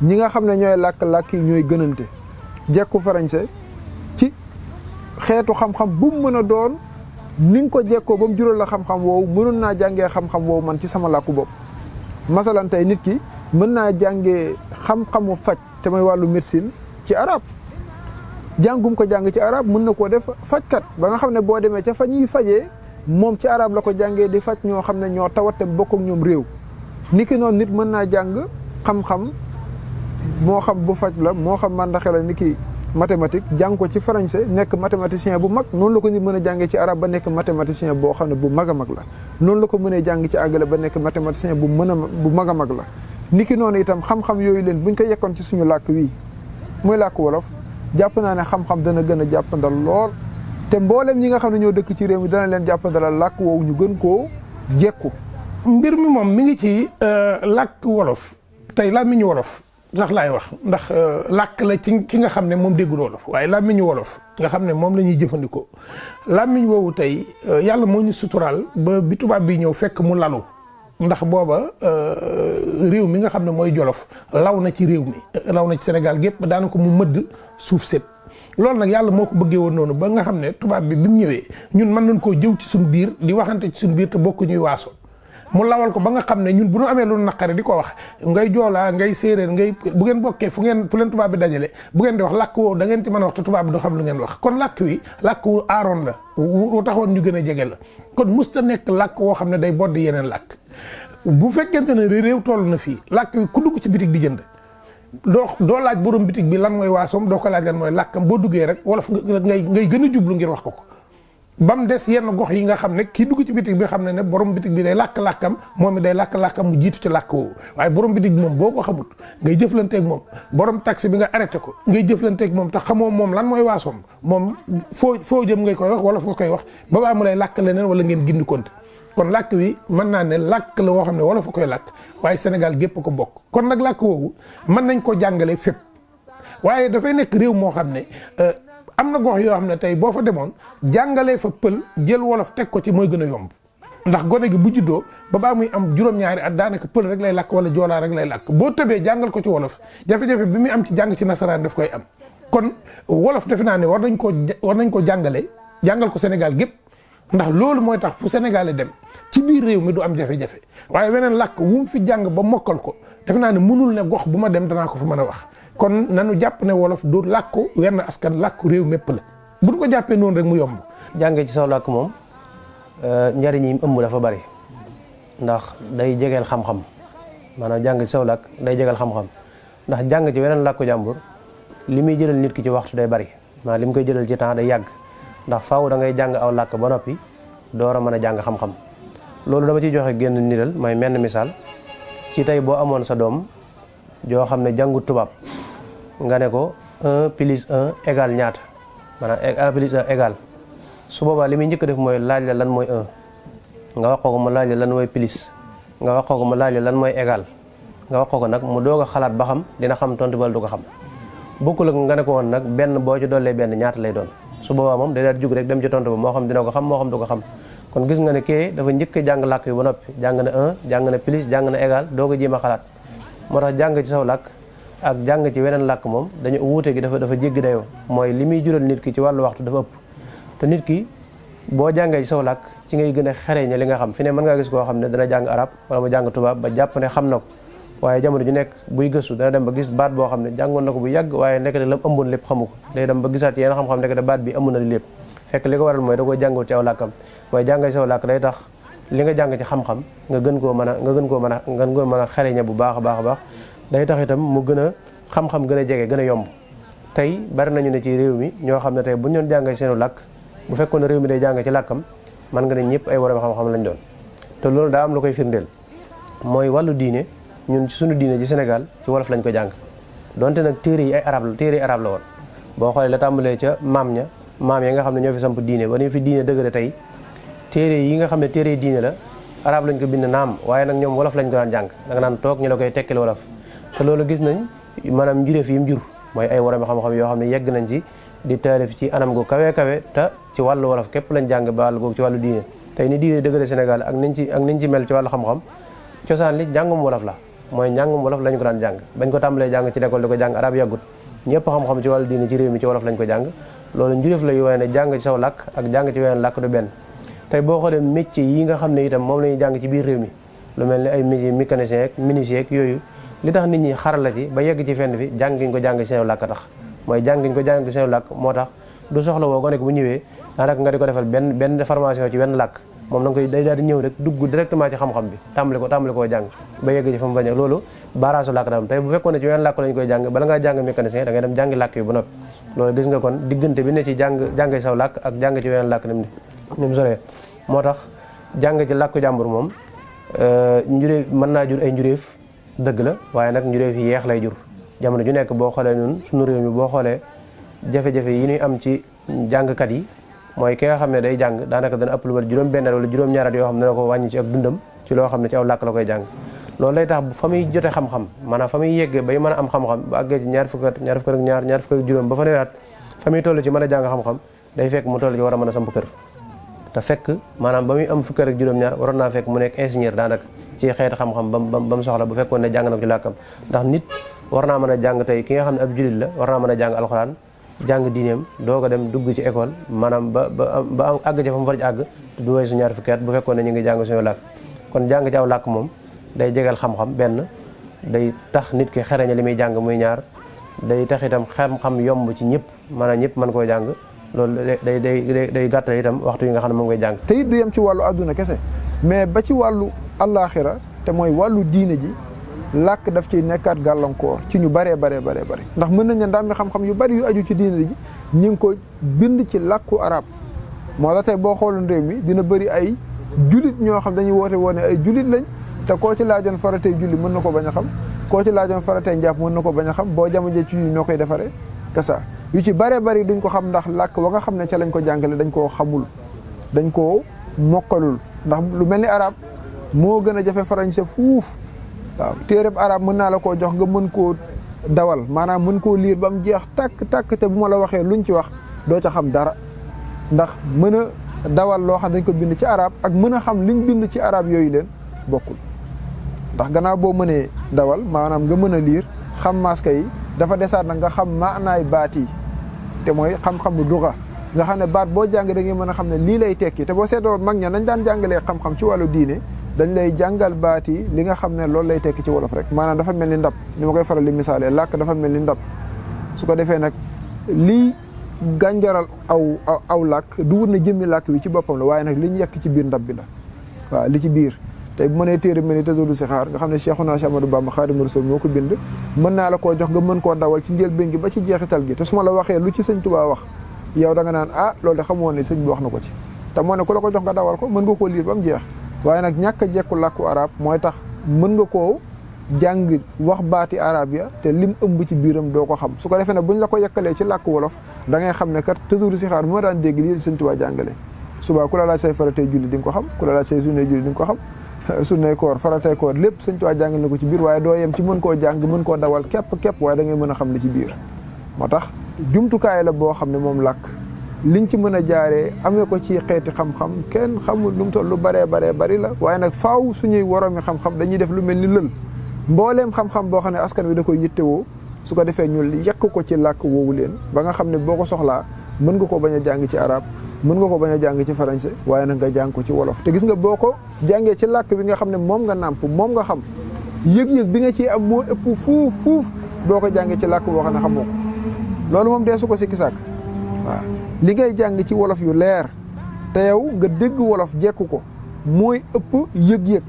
ñi nga xam ne ñooy làkk yi ñooy gënante jekku français ci xeetu xam-xam bu mu mën a doon ni nga ko jekkoo ba mu jural la xam-xam woowu mënoon naa jàngee xam-xam woowu man ci sama làkku bopp masalan tey nit ki mën naa jàngee xam-xamu faj te mooy wàllu médecine ci arab jàngum ko jàng ci arab mën na koo def fajkat ba nga xam ne boo demee ca fa ñuy fajee moom ci arab la ko jàngee di faj ñoo xam ne ñoo tawat te bokk ak ñoom réew niki noonu nit mën naa jàng xam-xam moo xam bu faj la moo xam màndaxe la niki mathématique jàng ko ci français nekk mathématicien bu mag noonu la ko nit mën a jàngee ci arab ba nekk mathématicien boo xam ne bu mag a mag la noonu la ko mënee jàng ci anglais ba nekk mathématicien bu mag a mag la niki noonu itam xam-xam yooyu leen buñ ko yekkoon ci suñu làkk wii muy làkk wolof jàpp naa ne xam-xam dana gën a jàppandal lool te mboolem ñi nga xam ne ñoo dëkk ci réew mi dana leen jàppandalal làkk woowu ñu gën koo jekku mbir mi moom mi ngi ci làkk wolof tey làmmiñu wolof sax laay wax ndax làkk la ci ki nga xam ne moom déggul wolof waaye làmmiñu wolof nga xam ne moom la ñuy jëfandikoo làmmiñ woowu tey yàlla moo ñu suturaal ba bi tubaab bi ñëw fekk mu lalu ndax booba réew mi nga xam ne mooy Jolof law na ci réew mi law na ci Sénégal gépp daanaka mu mëdd suuf sépp loolu nag yàlla moo ko bëggee woon noonu ba nga xam ne tubaab bi mu ñëwee ñun mën nañ koo jëw ci suñu biir di waxante ci suñu biir te bokku ñuy waaso mu lawal ko ba nga xam ne ñun bu ñu amee lu naqare di ko wax ngay joolaa ngay séeréer ngay bu ngeen bokkee fu leen tubaab bi dajale bu ngeen di wax làkk woowu da ngeen ci mën a wax te tubaab bi du xam lu ngeen wax kon làkk wi làkk wu aaroon la wu taxoon ñu gën a jege la kon musta nekk làkk woo xam ne day bodd yeneen làkk bu fekkente ne réew toll na fii làkk wi ku dugg ci bitig di jënd doo laaj borom bitig bi lan mooy waasoom doo ko laaj lan mooy làkkam boo duggee rek wolof ngay gën a jublu ngir wax ko ba mu des yenn gox yi nga xam ne kii dugg ci bitig bi xam ne borom bitig bi day làkk-làkkam moom mi day làkk-làkkam mu jiitu ci làkk woowu waaye borom bitig bi moom boo ko xamut ngay jëflanteeg moom borom taxi bi nga arrêté ko ngay jëflanteeg moom te xamoo moom lan mooy waasoom moom foo jëm ngay koy wax wala nga koy wax ba baa mu lay làkk leneen wala ngeen gindi konte kon làkk wi mën naa ne làkk la woo xam ne wala fa koy làkk waaye Sénégal gépp ko bokk kon nag làkk woowu mën nañ ko jàngale fépp waaye dafay nekk réew moo xam ne am na gox yoo xam ne tey boo fa demoon jàngalee fa pël jël wolof teg ko ci mooy gën a yomb ndax gone gi bu juddoo ba baa muy am juróom-ñaari at daanaka pël rek lay làkk wala joolaa rek lay làkk boo tëbee jàngal ko ci wolof jafe-jafe bi muy am ci jàng ci nasaraan daf koy am kon wolof defe naa ne war nañ ko jàngal ko Sénégal gépp ndax loolu mooy tax fu Sénégal dem ci biir réew mi du am jafe-jafe waaye weneen làkk wu mu fi jàng ba mokkal ko defe naa ne mënul ne gox bu ma dem danaa ko fa mën a wax kon nanu jàpp ne wolof du làkku wenn askan làkku réew mépp la buñ ko jàppee noonu rek mu yomb jàngee ci saw làkk moom njariñ yi ëmb dafa bari ndax day jegeel xam-xam maanaam jàng ci saw làkk day jegeel xam-xam ndax jàng ci weneen làkku jàmbur li muy jëlal nit ki ci waxtu day bari maanaam li mu koy jëlal ci temps day yàgg ndax faaw da ngay jàng aw làkk ba noppi door a mën a jàng xam-xam loolu dama ciy joxe génn niral mooy menn misaal ci tey boo amoon sa doom joo xam ne jàngut tubaab nga ne ko 1 plus 1 égale ñaata maanaam 1 plus 1 égale su boobaa li muy njëkk def mooy laaj la lan mooy 1 nga wax ko mu laaj la lan mooy plus nga wax ko mu laaj la lan mooy égal nga wax ko nag mu doog a xalaat ba xam dina xam tontu bal du ko xam bokkul ak nga ne ko woon nag benn boo ci dollee benn ñaata lay doon su boobaa moom day daal di jug rek dem ci tontu ba moo xam dina ko xam moo xam du ko xam kon gis nga ne kee dafa njëkk a jàng làkk yi ba noppi jàng na 1 jàng na plus jàng na égal doog a jéem a xalaat moo tax jàng ci saw làkk ak jàng ci weneen làkk moom dañu wuute gi dafa jéggi dayoo mooy li muy jural nit ki ci wàllu waxtu dafa ëpp te nit ki boo jàngee ci saw làkk ci ngay gën a xereñe li nga xam fi ne mën ngaa gis koo xam ne dana jàng arab wala mu jàng tubaab ba jàpp ne xam na ko waaye jamono ju nekk buy gëstu dana dem ba gis baat boo xam ne jàngoon na ko bu yàgg waaye nekkate lam ëmboon lépp xamu ko day dem ba gisaat yeneen xam-xam nekkate baat bi ëmb na li lépp fekk li ko waral mooy da koy jàngoo ci aw làkkam waaye jàngee ci aw làkk day tax li nga jàng ci xam-xam nga gën koo mën a xereñe bu baax a baax a baax day tax itam mu gën a xam-xam gën a jege gën a yomb tey bari nañu ne ci réew mi ñoo xam ne tey bu ñu doon jàngee seenu làkk bu fekkoon ne réew mi day jàng ci làkkam man nga ne ñëpp ay waram xam-xam lañ doon te loolu daa am lu koy firndeel mooy wàllu diine ñun ci suñu diine ci Sénégal ci wolof lañ ko jàng donte nag téere yi arab la woon boo xoolee la tàmbalee ca maam ya nga xam ne ñoo fi samp diine ba ñu fi diine dëgëre tey téere yi nga xam ne téere yi diine la arab lañ ko bind naam waaye nag ñoom wolof lañ ko daan jàng da nga naan toog ñu la koy tekkil wolof te loolu gis nañ maanaam njuréef yi mu jur mooy ay waram xam-xam yoo xam ne yegg nañ ci di taalif ci anam gu kawe kawe te ci wàllu wolof képp lañ jàng ba wàllu googu ci wàllu diine tey ni diine dëgëre Sénégal ak niñ ci mel ci wàllu xam-xam cosaan li njàngum wolof la mooy njàngum wolof lañ ko daan jàng bañ ko tàmbalee jàng ci l'école di ko jàng arab yàggut ñëpp xam-xam ci wàllu diine ci réew mi ci wolof lañ ko jàng loolu njuréef la yu waaye ne jàng ci saw làkk ak jàng ci weneen làkk du benn tey boo xoolee métier yi nga xam ne itam moom la ñuy jàng ci biir réew mi lu mel ni ay métier mécanicien ak menuisier ak yooyu li tax nit ñi xarala ci ba yegg ci fenn fi jàng giñ ko jàng ci seen làkk tax mooy jàng giñ ko jàng ci seen làkk moo tax du soxla woo ko nekk bu ñëwee daanaka nga di ko defal benn formation ci wenn làkk moom da nga koy day daal di ñëw rek dugg directement ci xam-xam bi tàmbali koo jàng ba yegg ci fa mu bañ loolu baaraasu làkk daam tey bu fekkoon ne ci wenn làkk lañ koy jàng bala ngaa jàng mécanicien da ngay dem jàngi làkk yi ba noppi loolu gis nga kon diggante bi ne ci jàng saw làkk ak jàng ci wenn làkk ni mu soree moo tax jàng ci làkku jàmbur moom njuréef mën naa jur ay njuréef dëgg la waaye nag njuréef yi yeex lay jur jamono ju nekk boo xoolee ñun suñu réew mi boo xoolee jafe-jafe yi ñuy am ci jàngkat yi mooy ki nga xam ne day jàng daanaka dana ëpp lu mat juróom-benn wala juróom-ñaar yoo xam ne dana ko wàññi ci ak dundam ci loo xam ne ci aw làkk la koy jàng loolu lay tax fa muy jote xam-xam maanaam fa muy yeggee bay mën a am xam-xam bu àggee ci ñaar fukk ak ñaar fukk ak juróom ba fa newaat fa muy toll ci mën a jàng xam-xam day fekk mu toll ci war a mën a samp kër te fekk maanaam ba muy am fukk ak juróom-ñaar waroon naa fekk mu nekk ingénieur daanaka ci xeeti xam-xam ba mu soxla bu fekkoon ne jàng na ko ci làkkam ndax nit war naa mën a jàng tey ki nga xam ne ab jullit la war naa mën a jàng alxuraan jàng diineem doo ko dem dugg ci école maanaam ba àgg ca fa mu war a àgg du weesu ñaar fukki at bu fekkoon ne ñu ngi jàng suñu làkk kon jàng ci aw làkk moom day jegal xam-xam benn day tax nit ki xereñe li muy jàng muy ñaar day tax itam xam-xam yomb ci ñëpp maanaam ñëpp mën koo jàng loolu day gàttal itam waxtu yi nga xam ne moom ngay jàng te it du yem ci wàllu àdduna kese mais ba ci wàllu àllaaxira te mooy wàllu diine ji làkk daf ciy nekkaat gàllankoor ci ñu baree ndax mën nañ ne ndam mi xam-xam yu bari yu aju ci diine ji ñi ngi ko bind ci làkku arab moo la tey boo xooloon réew mi dina bëri ay julit ñoo xam dañuy woote woone ay julit lañ te koo ci laajoon faratee julli mën na ko bañ a xam koo ci laajoon faratee njàpp mën na ko bañ a xam boo jamono ci ñoo koy defaree kasa yu ci baree bari duñ ko xam ndax làkk wa nga xam ne ca lañ ko jàngale dañ koo xamul dañ koo mokkalul ndax lu mel ni arab moo gën a jafe français fuuf waaw téereb arab mën naa la koo jox nga mën koo dawal maanaam mën koo liir ba mu jeex tàkk te bu ma la waxee luñ ci wax doo ca xam dara ndax mën a dawal loo xam dañ ko bind ci arab ak mën a xam liñ bind ci arab yooyu leen bokkul ndax gannaaw boo mënee dawal maanaam nga mën a liir xam maska yi dafa desaat nag nga xam maanaay baat yi te mooy xam-xamu duga nga xam ne baat boo jàng da ngay mën a xam ne lii lay tekki te boo seetoo mag ña nañ daan jàngalee xam-xam ci wàllu diine dañ lay jàngal baat yi li nga xam ne loolu lay tekki ci wolof rek maanaam dafa mel ni ndab ni ma koy faral di misaalee làkk dafa mel ni ndab su ko defee nag lii gànjaral aw làkk du wut na jëmmi làkk bi ci boppam la waaye nag li ñu yekk ci biir ndab bi la waaw li ci biir tey bu mënee téere mel ni Tazawudu Sixaar nga xam ne Cheikhuna Cheikh Ahmadou Bamba Xaadimu Rasuul moo ko bind mën naa la koo jox nga mën koo dawal ci njëlbéen gi ba ci jeexital gi te su ma la waxee lu ci sëñ Tuubaa wax yow da nga naan ah loolu de xamoon ne sëñ bi wax na ko ci te moo ne ku la ko jox nga dawal ko mën nga koo liir ba mu jeex waaye nag ñàkk a jekku làkku arab mooy tax mën nga koo jàng wax baati arab ya te lim ëmb ci biiram doo ko xam su ko defee ne buñ la ko yekkalee ci làkku wolof da ngay xam ne kat Tazawudu Sixaar bi ma daan dégg lii sëñ Tuubaa jàngale subaa ku la laaj say faratay julli di nga ko xam ku la laaj say sunnay julli di nga ko xam sunnay koor faratay koor lépp sëñ Tuubaa jàngal na ko ci biir waaye doo yem ci mën koo jàng mën koo dawal képp waaye da ngay mën a xam li ci biir moo tax jumtukaay la boo xam ne moom làkk liñ ci mën a jaaree amee ko ci xeeti xam-xam kenn xamul lu mu toll lu baree bari la waaye nag faaw suñuy woroomi xam-xam dañuy def lu mel ni lël mbooleem xam-xam boo xam ne askan wi da koy yittewoo su ko defee ñu yekk ko ci làkk woowu leen ba nga xam ne boo ko soxlaa mën nga ko bañ a jàng ci arab mën nga ko bañ a jàng ci français waaye nag nga jàng ko ci wolof te gis nga boo ko jàngee ci làkk bi nga xam ne moom nga nàmp moom nga xam yëg-yëg bi nga ciy am moo ëpp fuuf boo ko jàngee ci làkk boo xam ne xamoo ko loolu moom dee su ko sikki sàkk waaw li ngay jàng ci wolof yu leer te yow nga dégg wolof jekku ko mooy ëpp yëg-yëg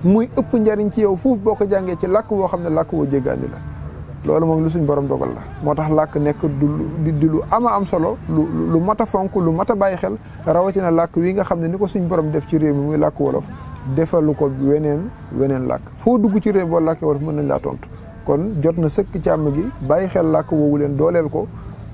muy ëpp njariñ ci yow fuuf boo ko jàngee ci làkk boo xam ne làkk woo jéggaandi la loolu moom lu suñ borom dogal la moo tax làkk nekk di lu am solo lu mat a fonk lu mat a bàyyi xel rawatina làkk wi nga xam ne ni ko suñ borom def ci réew mi muy làkk wolof defalu ko weneen làkk foo dugg ci réew boo làkkee wolof mën nañ laa tontu kon jot na sëkk càmm gi bàyyi xel làkk woowu leen dooleel ko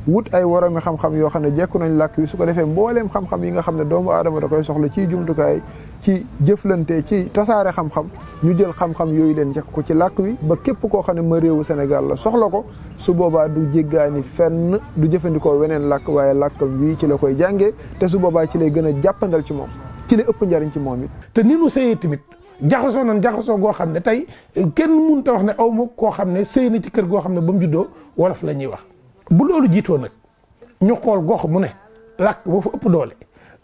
wut ay woroomi xam-xam yoo xam ne jekku nañ làkk wi su ko defee mbooleem xam-xam yi nga xam ne doomu aadama da koy soxla ci jumtukaay ci jëflante ci tasaare xam-xam ñu jël xam-xam yooyu leen jekk ko ci làkk wi ba képp koo xam ne ma réewu Sénégal la soxla ko su boobaa du jéggaani fenn du jëfandikoo weneen làkk waaye làkkam wii ci la koy jàngee te su boobaa ci lay gën a jàppandal ci moom ci la ëpp njariñ ci moom it te ni nu sëyee tamit jaxasoo nañ jaxasoo goo xam ne tey kenn mënut a wax ne aw ma koo xam ne sëy na ci kër goo xam ne ba mu juddoo wolof la ñuy wax. bu loolu jiitoo nag ñu xool gox mu ne làkk ba fa ëpp doole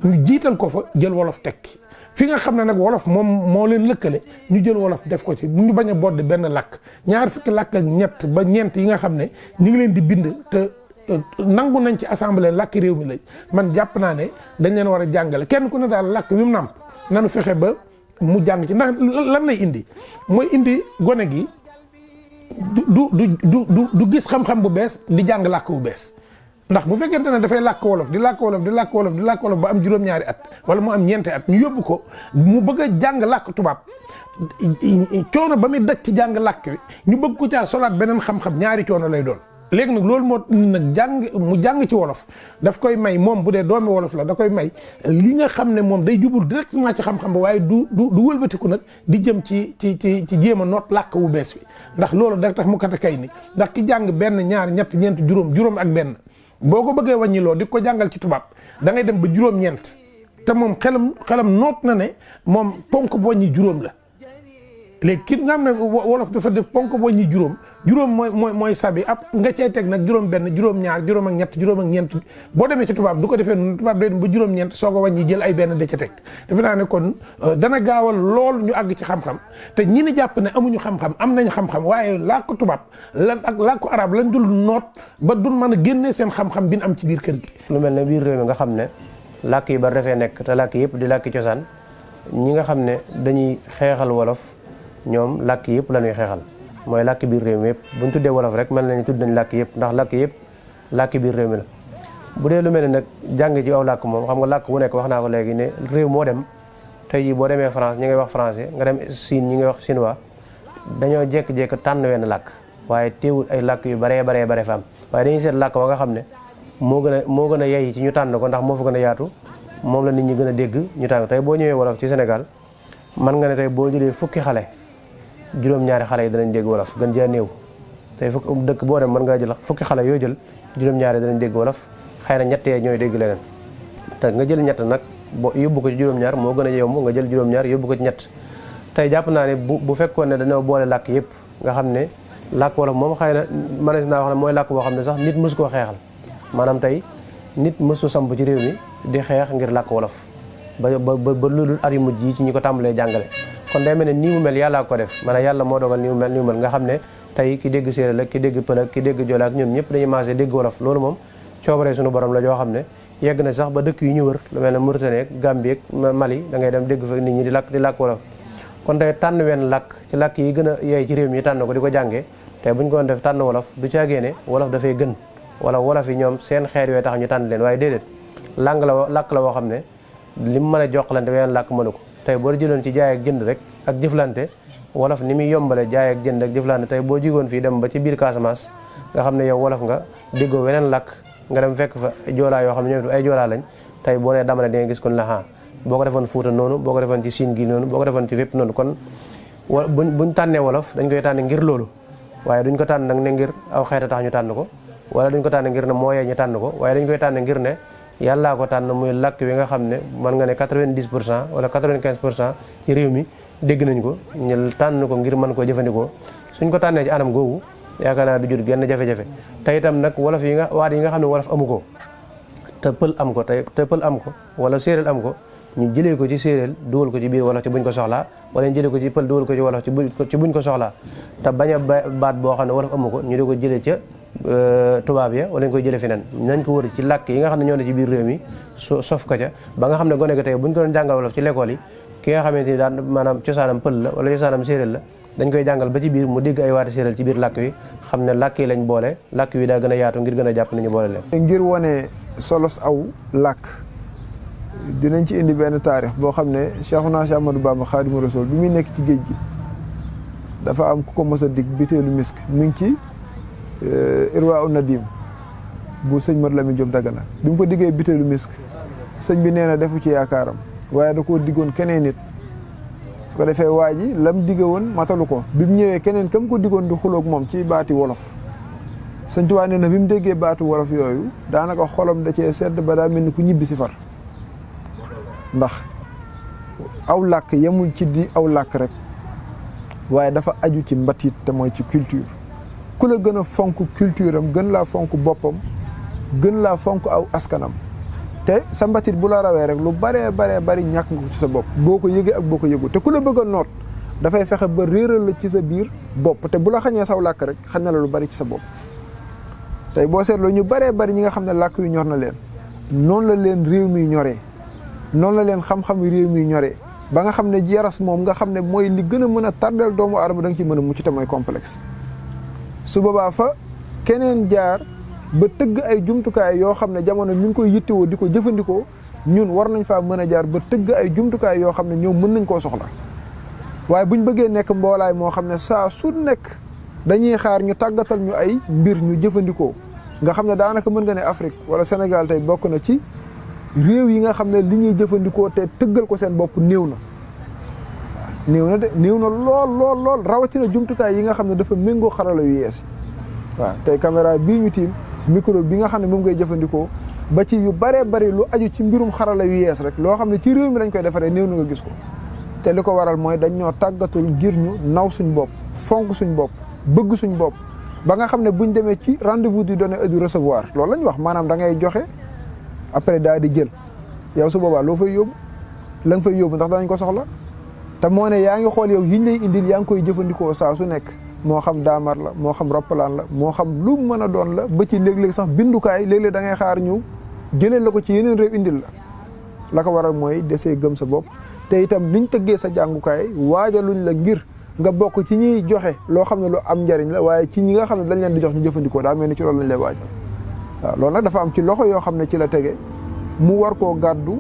ñu jiital ko fa jël wolof tekki fi nga xam ne nag wolof moom moo leen lëkkale ñu jël wolof def ko ci ñu bañ a bodd benn làkk ñaar fukki làkk ak ñett ba ñeent yi nga xam ne ñu ngi leen di bind te nangu nañ ci assemblée làkki réew mi lañ man jàpp naa ne dañ leen war a jàngale kenn ku ne daal làkk wi mu nàmp nanu fexe ba mu jàng ci ndax lan lay indi mooy indi gone gi du gis xam-xam bu bees di jàng làkk bu bees ndax bu fekkente ne dafay làkk wolof di làkk wolof di làkk wolof di làkk wolof ba am juróom-ñaari at wala mu am ñeenti at ñu yóbbu ko mu bëgg a jàng làkk tubaab coono ba muy daj ci jàng làkk wi ñu bëgg ko caa solaat beneen xam-xam ñaari coono lay doon. léegi nag loolu moo nag mu jàng ci wolof daf koy may moom bu dee doomi wolof la da koy may li nga xam ne moom day jubul directement ci xam-xam ba waaye du wëlbatiku nag di jëm ci jéem a noot làkk wu bees wi ndax loolu da tax mu kat kay ni ndax ki jàng benn ñaar ñett ñeent juróom ak benn boo ko bëggee wàññiloo di ko jàngal ci tubaab da ngay dem ba juróom-ñeent te moom xelam noot na ne moom ponk wàññi juróom la léegi ki nga xam ne wolof dafa def ponk wàññi juróom mooy sabi ab nga cay teg nag juróom benn juróom ñaar juróom ak ñett juróom ak ñeent boo demee ci tubaab du ko defee noonu tubaab day dem ba juróom-ñeent soo ko wàññi jël ay benn da ca teg defe naa ne kon dana gaawal lool ñu àgg ci xam-xam te ñi ni jàpp ne amuñu xam-xam am nañ xam-xam waaye làkku tubaab lan ak làkku arab lañ dul noot ba duñ mën a génnee seen xam-xam bi ñu am ci biir kër gi. lu mel ne biir réew mi nga xam ne làkk yi bari dafay nekk te làkk yëpp di làkki cosaan ñi nga xam ne dañuy xeexal wolof ñoom làkk yëpp la ñuy xeexal mooy làkk biir réew mi yëpp bu ñu tuddee wolof rek mel nañu tudd nañ làkk yëpp ndax làkk yëpp làkk biir réew mi la. bu dee lu mel ne nag jàng ci aw làkk moom xam nga làkk bu nekk wax naa ko léegi ne réew moo dem tey jii boo demee France ñi ngay wax français nga dem Chine ñi ngay wax chinois dañoo jékki-jékki tànn wenn làkk waaye teewul ay làkk yu baree fa am waaye dañuy seet làkk wa nga xam ne moo gën a yey ci ñu tànn ko ndax moo fa gën a yaatu moom la nit ñi gën a dégg ñu tànn tey boo ñëwee wolof ci Sénégal man nga ne tey boo jëlee fukki xale juróom-ñaari xale yi danañ dégg wolof gën jaa néew tey dëkk boo dem mën ngaa jël fukki xale yoo jël juróom-ñaari danañ dégg wolof xëy na ñett yee ñooy dégg leneen te nga jël ñett nag boo yóbbu ko ci juróom-ñaar moo gën a yomb nga jël juróom-ñaar yóbbu ko ci ñett tey jàpp naa ne bu fekkoon ne dañoo boole làkk yëpp nga xam ne làkk wolof moom xëy na mënees naa wax ne mooy làkk boo xam ne sax nit mësu koo xeexal maanaam tey nit mësu samp ci réew mi di xeex ngir làkk wolof ba loolu at yu mujj yi ci ñi ko tàmbalee jàngale kon day mel ne nii mu mel yàllaa ko def maanaam yàlla moo dogal nii mu mel nga xam ne tey ki dégg séeréer ak ki dégg pël ak ki dégg jola ak ñoom ñëpp dañuy maasee dégg wolof loolu moom coobaree suñu borom la joo xam ne yegg na sax ba dëkk yu ñu wër lu mel ne Mauritanie ak Gambie ak Mali da ngay dem dégg fa nit ñi di làkk wolof kon tey tànn wenn làkk ci làkk yi gën a yeey ci réew mi tànn ko di ko jàngee tey buñ ko def tànn wolof du caagee ne wolof dafay gën wala wolof yi ñoom seen xeet yooyu tax ñu tànn leen waaye déedéet làkk la woo xam ne li mu mën a joxlante wenn làkk mënu ko tey boo jëloon ci jaay ak jënd rek ak jëflante wolof ni muy yombale jaay ak jënd ak jëflante tey boo jigoon fii dem ba ci biir Casamance nga xam ne yow wolof nga déggoo weneen làkk nga dem fekk fa joolaa yoo xam ne ñoom ay joolaa lañ tey boo nee damale di nga gis kon la boo ko defoon Fuuta noonu boo ko defoon ci Siin gi noonu boo ko defoon ci fépp noonu kon buñ tànnee wolof dañ koy tànn ngir loolu waaye duñ ko tànn nag ne ngir aw xeeta tax ñu tànn ko wala duñ ko tànn ngir ne mooyee ñu tànn ko waaye dañ koy tànn ngir ne yàllaa ko tànn muy làkk wi nga xam ne mën nga ne 90% wala 95% ci réew mi dégg nañ ko ñu tànn ko ngir mën koo jëfandikoo suñ ko tànnee ci anam googu yaakaar naa du jur genn jafe-jafe te itam nag wolof yi nga waat yi nga xam ne wolof amu ko te pël am ko te pël am ko wala séeréel am ko ñu jëlee ko ci séeréel dugal ko ci biir wolof ci buñ ko soxlaa wala ñu jëlee ko ci pël dugal ko ci wolof ci buñ ko soxlaa te bañ a baat boo xam ne wolof amu ko ñu di ko jëlee ca tubaab ya wala ñu koy jëlee feneen nañ ko wër ci làkk yi nga xam ne ñoo ne ci biir réew mi sof ko ca ba nga xam ne gone ko tey buñ ko doon jàngal wolof ci l'école yi ki nga xamante ni daan maanaam cosaanam pël la wala cosaanam séeréel la dañ koy jàngal ba ci biir mu dégg ay waati séeréel ci biir làkk wi xam ne làkk yi lañ boole làkk wi daa gën a yaatu ngir gën a jàpp nañu boole leen ngir wane solos aw làkk dinañ ci indi benn taarix boo xam ne Cheikhuna Cheikh Ahmadou Bamba Khadimu Rasul bi muy nekk ci géej gi dafa am ku ko mos a dig bitéelu misk mi ngi ci Irwa u Nadim bu sëñ Mat Lamin Jóob Dagana bi mu ko diggee bitéelu misk sëñ bi nee na defu ci yaakaaram waaye da koo diggoon keneen nit su ko defee waa ji lam digge woon matalu ko bi mu ñëwee keneen kam ko diggoon di xuloog moom ci baati wolof sëñ Tuubaa nee na bi mu déggee baatu wolof yooyu daanaka xolam da cee sedd ba daa mel ni ku ñibbi si far ndax aw làkk yemul ci di aw làkk rek waaye dafa aju ci mbatit te mooy ci culture ku la gën a fonk culture am gën laa fonk boppam gën laa fonk aw askanam te sa mbatit bu la rawee rek lu baree bari ñàkk nga ko ci sa bopp boo ko yëgee ak boo ko yëgu te ku la bëgg a noot dafay fexe ba réeral la ci sa biir bopp te bu la xañee saw làkk rek xañ na la lu bari ci sa bopp tey boo seetloo ñu baree bari ñi nga xam ne làkk yu ñor na leen noonu la leen réew mi ñoree noonu la leen xam-xam réew mi ñoree ba nga xam ne yaras moom nga xam ne mooy li gën a mën a tardel doomu aadama da nga ci mën a mucc te mooy complexe su boobaa fa keneen jaar ba tëgg ay jumtukaay yoo xam ne jamono ñu ngi koy yittewoo di ko jëfandikoo ñun war nañ faa mën a jaar ba tëgg ay jumtukaay yoo xam ne ñoom mën nañ koo soxla waaye buñ bëggee nekk mboolaay moo xam ne saa su nekk dañuy xaar ñu tàggatal ñu ay mbir ñu jëfandikoo nga xam ne daanaka mën nga ne Afrique wala Sénégal tey bokk na ci réew yi nga xam ne li ñuy jëfandikoo te tëggal ko seen bopp néew na waaw néew na lool rawatina jumtukaay yi nga xam ne dafa méngoo xarala yu yees waaw tey caméra bii ñu tiim micro bi nga xam ne moom ngay jëfandikoo ba ci yu baree bari lu aju ci mbirum xarala yu yees rek loo xam ne ci réew mi lañ koy defaree néew na nga gis ko te li ko waral mooy dañ ñoo tàggatul ngir ñu naw suñ bopp fonk suñ bopp bëgg suñ bopp ba nga xam ne buñ demee ci rendez-vous du donner et du recevoir loolu la ñu wax maanaam da ngay joxe après daal di jël yow su boobaa loo fay yóbbu la nga fay yóbbu ndax danañ ko soxla te moo ne yaa ngi xool yow yiñ lay indil yaa ngi koy jëfandikoo saa su nekk moo xam daamar la moo xam roppalaan la moo xam lu mën a doon la ba ci léeg-léeg sax bindukaay léeg-léeg da ngay xaar ñu jëlee la ko ci yeneen réew indil la ko waral mooy desee gëm sa bopp te itam niñ tëggee sa jàngukaay waajaluñ la ngir nga bokk ci ñuy joxe loo xam ne lu am njariñ la waaye ci ñi nga xam ne dañ leen di jox ñu jëfandikoo daa mel ni ci loolu lañ lay waajal waaw loolu nag dafa am ci loxo yoo xam ne ci la tege mu war koo gàddu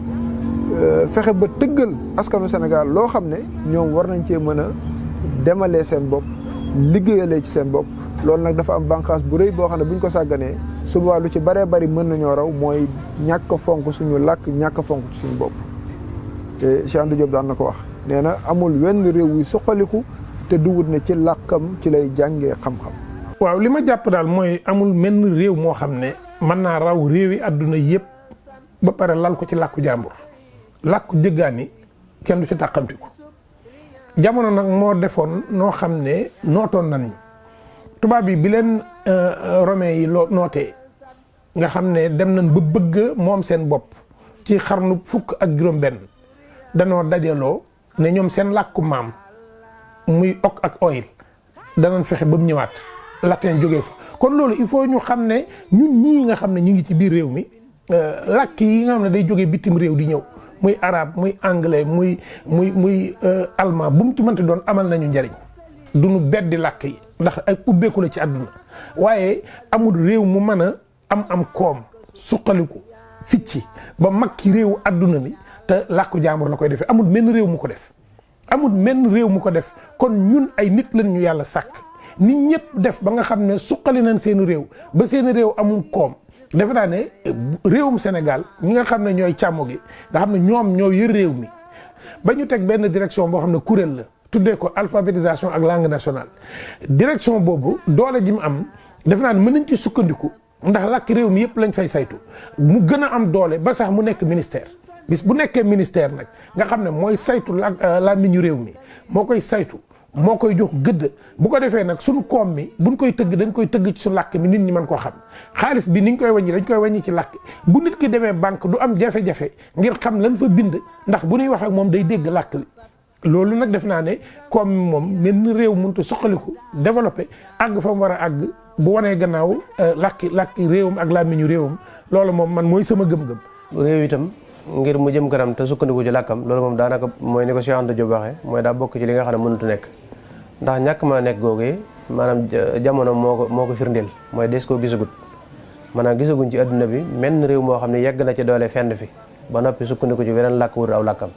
fexe ba tëggal askanu Sénégal loo xam ne ñoom war nañ cee mën a demalee seen bopp liggéeyalee ci seen bopp loolu nag dafa am bànqaas bu rëy boo xam ne buñ ko sàgganee suba lu ci baree bari mën nañoo raw mooy ñàkk fonk suñu làkk ñàkk fonk ci suñu bopp te Cheikh Anta Diop daan na ko wax nee na amul wenn réew wuy suqaliku te duwut ne ci làkkam ci lay jàngee xam-xam. waaw li ma jàpp daal mooy amul menn réew moo xam ne mën naa raw réewi àdduna yëpp ba pare lal ko ci làkku jàmbur làkku jëggaani kenn du ci tàqamtiku jamono nag moo defoon noo xam ne nootoon nañ tubaab yi bi leen romain yi nootee nga xam ne dem nañ ba bëgg moom seen bopp ci xarnu fukk ak juróom-benn danoo dajaloo ne ñoom seen làkku maam muy ok ak oil danañ fexe ba mu ñëwaat latin jógee fa kon loolu il faut ñu xam ne ñun ñii nga xam ne ñu ngi ci biir réew mi làkk yi nga xam ne day jógee bitim réew di ñëw muy arabe muy anglais muy allemand bu mu ci mënti doon amal nañu njariñ du ñu beddi làkk yi ndax ay ubbeeku la ci àdduna waaye amul réew mu mën a am koom suqaliku ficci ba mag ki réewu àdduna mi te làkku jaambur la koy defee amul menn réew mu ko def amul menn réew mu ko def kon ñun ay nit lañ ñu yàlla sàkk nit ñëpp def ba nga xam ne suqali nañ seen réew ba seen réew amul koom defe naa ne réewum Sénégal ñi nga xam ne ñooy càmmo gi nga xam ne ñoom ñoo yër réew mi ba ñu teg benn direction boo xam ne kuréel la tuddee ko alphabétisation ak langue nationale direction boobu doole ji mu am defe naa ne mën nañ ci sukkandiku ndax làkk réew mi yëpp lañ fay saytu mu gën a am doole ba sax mu nekk ministère bis bu nekkee ministère nag nga xam ne mooy saytu làmmiñu réew mi moo koy saytu moo koy jox gëdd bu ko defee nag suñu koom mi buñ koy tëgg dañ koy tëgg ci su làkk mi nit ñi mën koo xam xaalis bi niñ koy wàññi dañ koy wàññi ci làkk bu nit ki demee banque du am jafe-jafe ngir xam lan fa bind ndax bu ñuy wax ak moom day dégg làkk li loolu nag def naa ne koom mi moom mel réew mënut a suqaliku développé àgg fa mu war a àgg bu wanee gannaaw làkki réewam ak làmmiñu réewam loolu moom man mooy sama gëm-gëm. réew itam ngir mu jëm kanam te sukkandiku ci làkkam loolu moom daanaka mooy ni ko Cheikh Anta Diop waxee mooy daa bokk ci li nga xam ne mënut a nekk ndax ñàkk ma nekk googee maanaam jamono moo ko firndeel mooy des koo gisagut maanaam gisaguñ ci adduna bi menn réew moo xam ne yegg na ci doole fenn fi ba noppi sukkandiku ci weneen làkk wut aw làkkam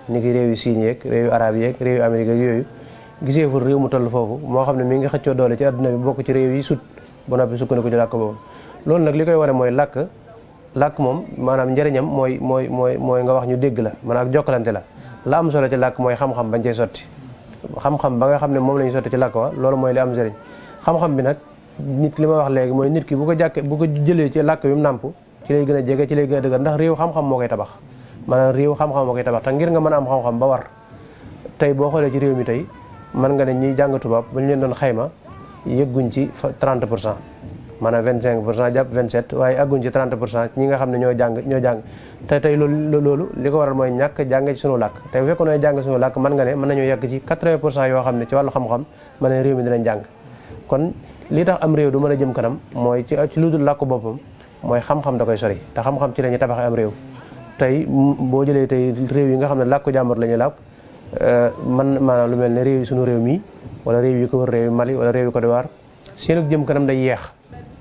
ni ki réew yu siin yeeg réew yu arab yeeg réew yu Amérique ak yooyu gisee fu réew mu toll foofu moo xam ne mi ngi xëccoo doole ci adduna bi bokk ci réew yi sut ba noppi sukkandiku ci làkk boobu loolu nag li koy wane mooy làkk moom maanaam njëriñam mooy nga wax ñu dégg la maanaam ak jokkalante la am solo ci làkk mooy xam-xam bañ cey sotti xam-xam ba nga xam ne moom la ñu sotti ci làkk wa loolu mooy li am njëriñ xam-xam bi nag nit li ma wax léegi mooy nit ki bu ko jëlee ci làkk bi mu nàmp ci lay gën a jege ci lay gën a dëgër ndax réew xam-xam moo koy tabax maanaam réew xam-xam moo koy tabax te ngir nga mën a am xam-xam ba war tey boo xoolee ci réew mi tey mën nga ne ñuy jàng tubaab ba ñu leen doon xayma yëgguñ ci 30%, maanaam 25% jàpp 27 waaye àgguñ ci 30% ñi nga xam ne ñoo jàng te tey loolu li ko waral mooy ñàkk jàng ci sunu làkk tey bu fekkoon ne jàng sunu làkk mën nga ne mën nañoo yegg ci 80% yoo xam ne ci wàllu xam-xam mën ne réew mi dinañ jàng. kon li tax am réew du mën a jëm kanam mooy ci lu dul làkku boppam mooy xam-xam da koy sori te xam-xam ci la ñuy tabaxee am réew. tey boo jëlee tey réew yi nga xam ne làkku jàmbur la ñuy làkk maanaam lu mel ne réew yi sunu réew mii wala réew yi ko wër réew yi Mali wala réew yi Côte d'Ivoire seen ak jëm kanam day yeex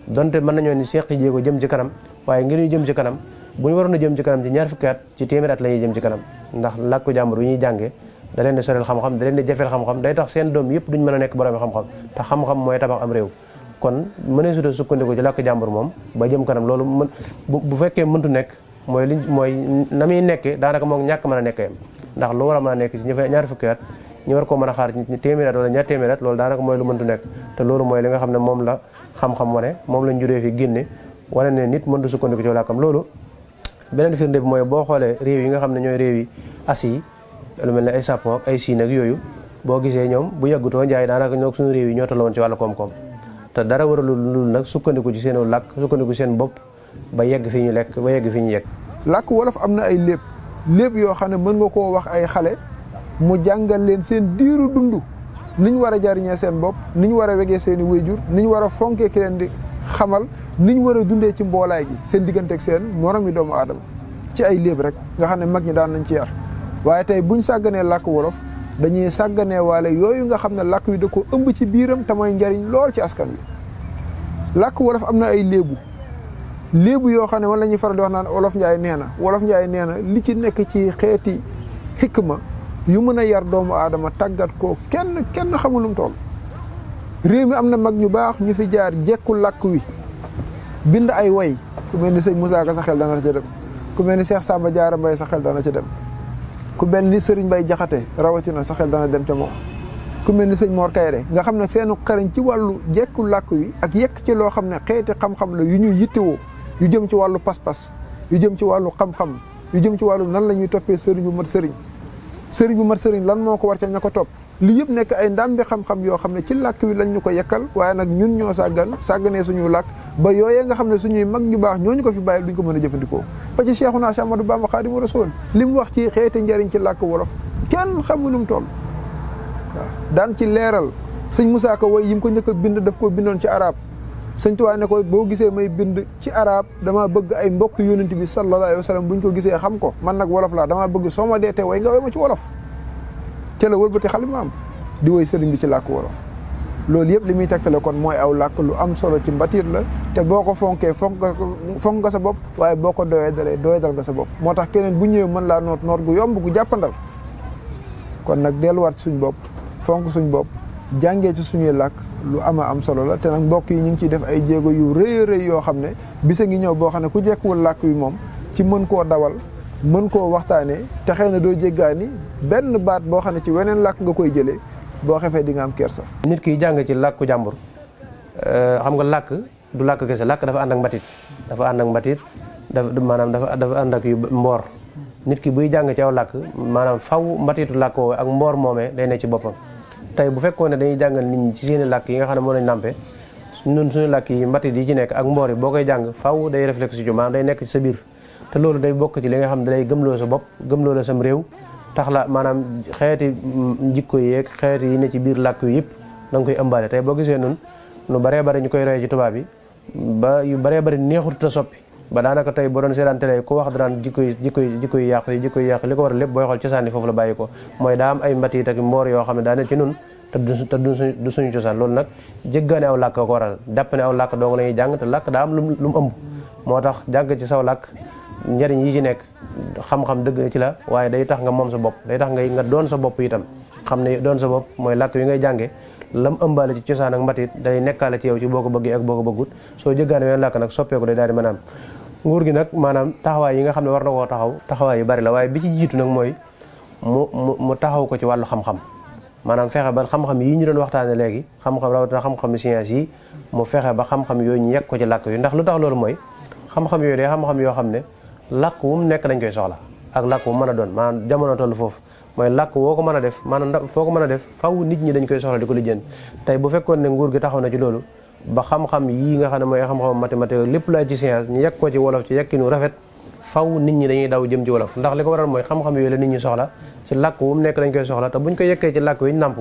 donte mën nañoo ni seqi jéego jëm ci kanam waaye ngir ñu jëm ci kanam bu ñu waroon a jëm ci kanam ci ñaar fukki at ci téeméeri at la ñuy jëm ci kanam ndax làkku jàmbur yi ñuy jàngee da leen di soreel xam-xam da leen di jafeel xam-xam day tax seen doom yëpp duñ mën a nekk boroomi xam-xam te xam-xam mooy tabax am réew. kon mënee su dee sukkandiku ci làkku jàmbur moom ba jëm kanam loolu mën bu fekkee mëntu nekk mooy na muy nekkee daanaka moom ñàkk mën a nekkee ndax lu war a mën a nekk ci ñaar fukki at ñu war koo mën a xaar ci téeméeri at wala ñaar téeméeri at loolu daanaka mooy lu mëntu nekk te loolu mooy li nga xam ne moom la xam-xam wane moom lañ juree fi génne wane ne nit mëntu sukkandiku ci làkkam loolu. beneen firnde bi mooy boo xoolee réew yi nga xam ne ñooy réew yi Asie lu mel ne ay Japon ak ay Chine ak yooyu boo gisee ñoom bu yàggutoo njaay daanaka ñoo suñu réew yi ñoo tolloon ci wàllu koom-koom te dara waralul nag sukkandiku ci seen làkk sukkandiku seen bopp ba yegg fi ñu lekk ba yegg fi ñu yegg. làkk wolof am na ay léeb yoo xam ne mën nga koo wax ay xale mu jàngal leen seen diiru dund niñ war a jariñee seen bopp niñ war a wegee seen i wayjur niñ war a fonkee ki leen di xamal niñ war a dundee ci mboolaay gi seen diggante ak seen moromi doomu aadama ci ay léeb rek nga xam ne mag ñi daan nañ ci yar waaye tey buñ sàgganee làkk wolof dañuy sàgganee waale yooyu nga xam ne làkk wi da ko ëmb ci biiram te mooy njariñ lool ci askan wi. làkk wolof am na ay léebu yoo xam ne wala ñuy faral di wax naan wolof njaay nee na li ci nekk ci xeeti xikma yu mën a yar doomu aadama tàggat ko kenn xamul lu mu toll. réew mi am na mag ñu baax ñu fi jaar jekku làkk wi bind ay way ku mel ni sëñ Moussa Ka sa xel dana ca dem ku mel ni Cheikh Samba Diarra Mbaye sa xel dana ca dem ku mel ni Serigne Mbaye Jaxate rawatina sa xel dana dem ca moom ku mel ni sëñ Mor Kayre nga xam ne seenu xarañ ci wàllu jekku làkk wi ak yekk ci loo xam ne xeeti xam-xam la yu ñu yittewoo yu jëm ci wàllu pas-pas yu jëm ci wàllu xam-xam yu jëm ci wàllu nan la ñuy toppee sëriñ bu mat sëriñ lan moo ko war ca ña ko topp li yëpp nekk ay ndàmbi xam-xam yoo xam ne ci làkk wi lañ ñu ko yekkal waaye nag ñun ñoo sàgganee suñu làkk ba yooyee nga xam ne suñuy mag ñu baax ñooñu ko fi bàyyi duñ ko mën a jëfandikoo ba ci Cheikhuna Cheikh Ahmadou Bamba Khadimu Rasul li mu wax ci xeeti njariñ ci làkk wolof kenn xamul nu mu toll waaw daan ci leeral sëñ Moussa Ka way yi mu ko njëkk a bind daf ko bindoon ci arab sëñ Tuubaa ne ko boo gisee may bind ci arab dama bëgg ay mbokk yonent bi sallallahu alayhi wa sallam buñ ko gisee xam ko man nag wolof laa dama bëgg soo ma deetee way nga way ma ci wolof ca la wëlbati xalimaam di woy sëriñ bi ci làkk wolof loolu yëpp li muy tegtale kon mooy aw làkk lu am solo ci mbatiir la te boo ko fonkee fonk nga sa bopp waaye boo ko doyadal nga sa bopp moo tax keneen bu ñëwee mën laa noot gu yomb gu jàppandal kon nag delluwaat ci suñ bopp fonk suñ bopp jàngee ci suñuy làkk lu ama am solo la te nag mbokk yi ñu ngi ciy def ay jéego yu rëy yoo xam ne bisa ngi ñëw boo xam ne ku jekkuwul làkk wi moom ci mën koo dawal mën koo waxtaanee te xëy na doo jéggaani benn baat boo xam ne ci weneen làkk nga koy jëlee boo xefee di nga am kersa. nit ki jàng ci làkku jàmbur xam nga làkk du làkk kese làkk dafa ànd ak mbatit maanaam dafa ànd ak yu mboor nit ki buy jàng ci aw làkk maanaam faw mbatitu làkk woowu ak mboor moomee day ne ci boppam tey bu fekkoon ne dañuy jàngal nit ñi ci seeni làkk yi nga xam ne moo lañ nàmpe ñun suñu làkk yi mbatit yi ci nekk ak mboor yi boo koy jàng faw day réflexe ci maanaam day nekk ci sa biir te loolu day bokk ci li nga xam ne day gëmloo sa bopp gëmloo la sam réew tax la maanaam xeeti jikko yeeg xeeti yi ne ci biir làkk yi yëpp da nga koy ëmbaale tey boo gisee nun nu baree bari ñu koy royee ci tubaab yi ba yu baree bari neexut te soppi ba daanaka tey boo doon seetaan télé ku wax danaan jikko yi yàqu li ko war a lépp booy xool cosaan yi foofu la bàyyi ko mooy daa am ay mbatit ak mboor yoo xam ne daa ne ci nun te du suñu cosaan loolu nag jéggaane aw làkk ko waral jàpp ne aw làkk dong la ñuy jàng te làkk daa am lu mu ëmb moo tax jàng ci saw làkk njariñ yi ci nekk xam-xam dëgg ci la waaye day tax nga moom sa bopp day tax nga doon sa bopp itam xam ne doon sa bopp mooy làkk wi ngay jànge lam ëmbaale ci cosaan ak mbatit day nekkaale ci yow ci boo ko bëggee ak boo ko bëggut soo jéggaane wenn làkk nag soppeeku day daal di mën a am nguur gi nag maanaam taxawaay yi nga xam ne war na koo taxaw taxawaay yu bari la waaye bi ci jiitu nag mooy mu taxaw ko ci wàllu xam-xam maanaam fexe ba xam-xam yi ñu doon waxtaane léegi xam-xam rawatina xam-xam science yi mu fexe ba xam-xam yooyu ñu yegg ko ci làkk yi ndax lu tax loolu mooy xam-xam yooyu day xam-xam yoo xam ne làkk wu mu nekk dañ koy soxla ak làkk bu mën a doon maanaam jamono toll foofu mooy làkk woo ko mën a def maanaam foo ko mën a def faw nit ñi dañ koy soxla di ko lijjanti tey bu fekkoon ne nguur gi taxaw na ci loolu ba xam-xam yii nga xam ne mooy xam-xam mathématique lépp laa ci science ñu yegg ko ci wolof ci yekkinu rafet faw nit ñi dañuy daw jëm ci wolof ndax li ko waral mooy xam-xam yooyu la nit ñi soxla ci làkk wu mu nekk dañ koy soxla te buñ ko yekkee ci làkk wi ñu nàmp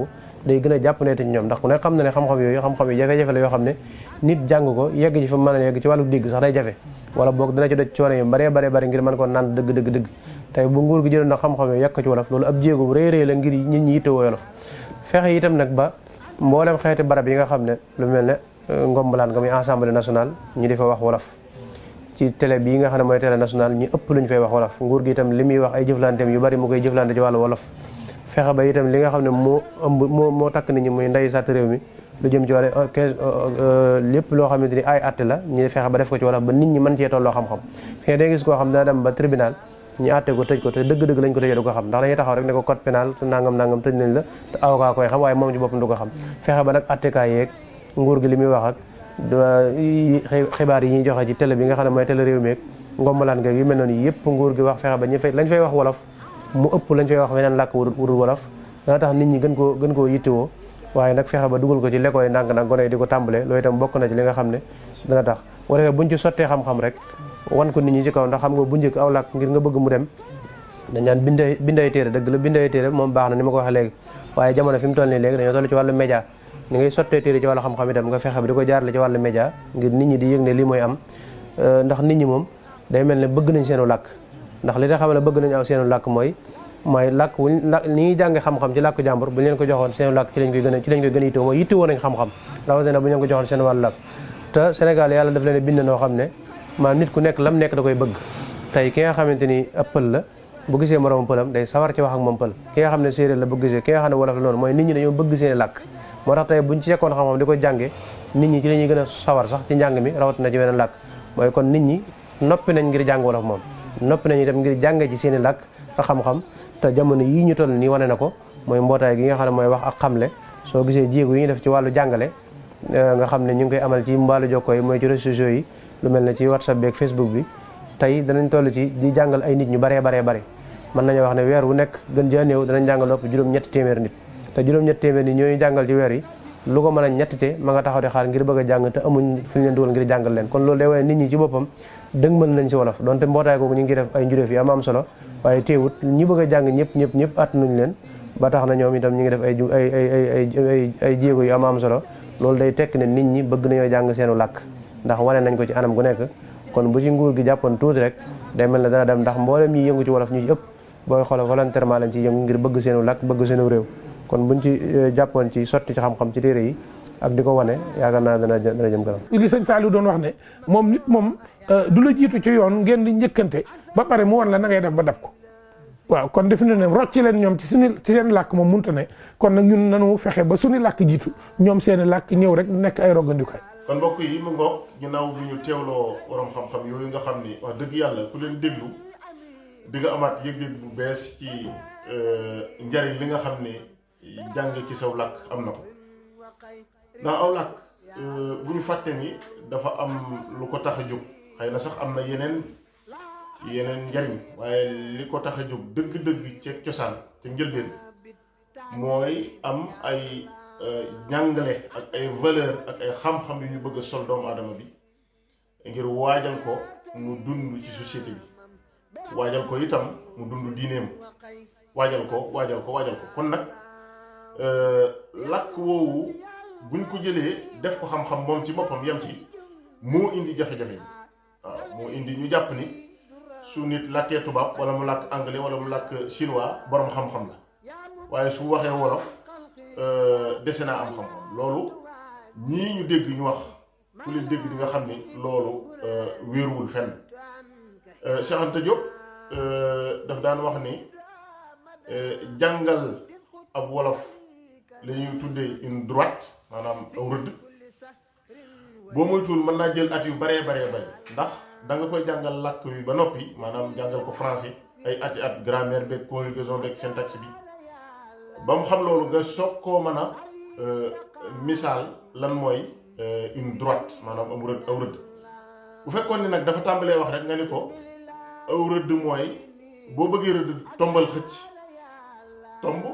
day gën a jàpp ne te ñoom ndax ku ne xam na ne xam-xam yooyu xam-xam yi jafe-jafe la yoo xam ne nit jàng ko yegg ci fa mën a yegg ci wàllu dégg sax day jafe wala boog dina ci doj coono yu bare ngir mën ko naan dëgg tey bu nguur gi jëloon nag xam-xam yooyu yekk ko ci wolof loolu ab jéego bu rëy la ngir nit ñi yittewoo wolof fexe itam nag ba mboolem xeeti barab yi nga xam ne lu mel ne ngombalaan nga muy assemblée nationale ñu di fa wax wolof ci télé bii nga xam ne mooy télé nationale ñi ëpp lu ñu fay wax wolof nguur gi itam li muy wax ay jëflanteem yu bari mu koy jëflante ci wàllu wolof fexe ba itam li nga xam ne moo takk nit ñi muy nday sàtt réew mi lu jëm ci wàllu 15 lépp loo xamante ni ay atte la ñu fexe ba def ko ci wolof ba nit ñi mën cee tolloo xam-xam fi day gis koo xam ne daa dem ba tribunal ñu àtte ko tëj ko te dëgg-dëgg lañ ko tëjee du ko xam ndax dañuy taxaw rek ne ko code pénal nangam tëj nañ la te avocat koy xam waaye moom ci boppam du ko xam fexe ba nag attekaay yeeg nguur gi li muy wax ak xibaar yi ñuy joxe ci télé bi nga xam ne mooy télé réew mi ak ngombalaan ga yu mel noonu yëpp nguur gi wax fexe ba lañ fay wax wolof mu ëpp lañ fay wax weneen làkk wudul wolof dana tax nit ñi gën koo yittewoo waaye nag fexe ba dugal ko ci l'école yi ndànk-ndànk gone yi di ko tàmbalee loolu itam bokk na ci li nga xam ne dana tax bu defee buñ ci sottee xam-xam rek wan ko nit ñi ci kaw ndax xam nga bu njëkk aw làkk ngir nga bëgg mu dem dañ naan binday téere dëgg la binday téere moom baax na ni ma ko waxee léegi waaye jamono fi mu toll nii léegi dañoo toll ci wàllu média ni ngay sottee téere ci wàllu xam-xam itam nga fexe ba di ko jaarale ci wàllu média ngir nit ñi di yëg ne lii mooy am ndax nit ñi moom day mel ne bëgg nañ seenu làkk ndax li nga xam ne bëgg nañ aw seenu làkk mooy làkk ni ñuy jànge xam-xam ci làkk jàmbur bu leen ko joxoon seenu làkk ci lañ koy gën a yittewoo mooy yittewoo nañ xam-xam rawatina bu ñu ko joxoon seen wàllu làkk te Sénégal yàlla daf leen bind noo xam ne maanaam nit ku nekk lam nekk da koy bëgg tey ki nga xamante ni ab pël la bu gisee moroom pëlam day sawar ci wax ak moom pël ki nga xam ne séeréer la bu gisee ki nga xam ne wolof la noonu mooy nit ñi dañoo bëgg seeni làkk moo tax tey buñ ci yekkoon xam-xam di ko jànge nit ñi ci la ñuy gën a sawar sax ci njàng mi rawatina ci weneen làkk mooy kon nit ñi noppi nañ ngir jàng wolof moom noppi nañ itam ngir jànge ci seeni làkk ak xam-xam te jamono yii ñu toll nii wane na ko mooy mbootaay gi nga xam ne mooy wax ak xamle soo gisee jéego yi ñu def ci wàllu jàngale nga xam ne ñu ngi koy amal ci mbaalu jokko yi mooy ci réseaux sociaux yi lu mel ne ci WhatsApp bi ak Facebook bi tey danañ toll ci di jàngal ay nit ñu baree mën nañoo wax ne weer wu nekk gën jaa néew danañ jàngal ëpp juróom-ñetti téeméer nit te juróom-ñetti téeméer nit ñooñu jàngal ci weer yi lu ko mën a ñettite ma nga taxaw di xaar ngir bëgg a jàng te amuñ fu ñu leen dugal ngir jàngal leen kon loolu day wane nit ñi ci boppam dëgmal nañ si wolof donte mbootaay googu ñu ngi def ay njuréef yi am solo waaye teewut ñi bëgg a jàng ñëpp at nuñ leen ba tax na ñoom itam ñu ngi def ay jéego yu am solo loolu day tekk ne nit ñi bëgg nañoo jàng seenu làkk ndax wane nañ ko ci anam gu nekk kon bu ci nguur gi jàppoon tuuti rek day mel ne dana dem ndax mboolem ñi yëngu ci wolof ñu ci ëpp booy xool volontairement lañ ci yëngu ngir bëgg seenu làkk bëgg seenu réew kon buñ ci jàppoon ci sotti ci xam-xam ci téere yi ak di ko wane yaakaar naa dana jëm kanam. li sëñ Saliou doon wax ne moom nit moom du la jiitu ci yoon ngeen di njëkkante ba pare mu wan la na ngay def ba dab ko waaw kon def na ne rocci leen ñoom ci seen làkk moom mënut a ne kon nag ñun nanu fexe ba suñu làkk jiitu ñoom seeni làkk ñëw rek nekk ay rogandikaay. kon mbokk yi mu ngoog ginnaaw bu ñu teewloo borom xam-xam yooyu nga xam ni wax dëgg yàlla ku leen déglu di nga amaat yëg-yëg bu bees ci njariñ li nga xam ne jàng ci saw làkk am na ko ndax aw làkk bu ñu fàtte ni dafa am lu ko tax a jóg xëy na sax am na yeneen njariñ waaye li ko tax a jóg dëgg-dëgg ci cosaan ca njëlbeen mooy am ay jàngale ak ay valeur ak ay xam-xam yu ñu bëgg a sol doomu aadama bi ngir waajal ko mu dund ci société bi waajal ko itam mu dund diineem waajal ko kon nag làkk woowu buñ ko jëlee def ko xam-xam moom ci boppam yem ci moo indi jafe-jafe yi waaw moo indi ñu jàpp ni su nit làkkee tubaab wala mu làkk anglais wala mu làkk chinois borom xam-xam la waaye su waxee wolof dese naa am xam-xam loolu ñii ñu dégg ñu wax ku leen dégg di nga xam ni loolu wéeruwul fenn Cheikh Anta Diop daf daan wax ni jàngal ab wolof la ñuy tuddee une droite maanaam aw rëdd boo moytuwul mën naa jël at yu baree ndax da nga koy jàngal làkk wi ba noppi maanaam jàngal ko français ay at grammaire beeg conjugaison beeg syntaxe bi ba mu xam loolu nga soog koo mën a misaal lan mooy une droite maanaam aw rëdd bu fekkoon ni nag dafa tàmbalee wax rek nga ni ko aw rëdd mooy boo bëggee rëdd tombal xëcc tomb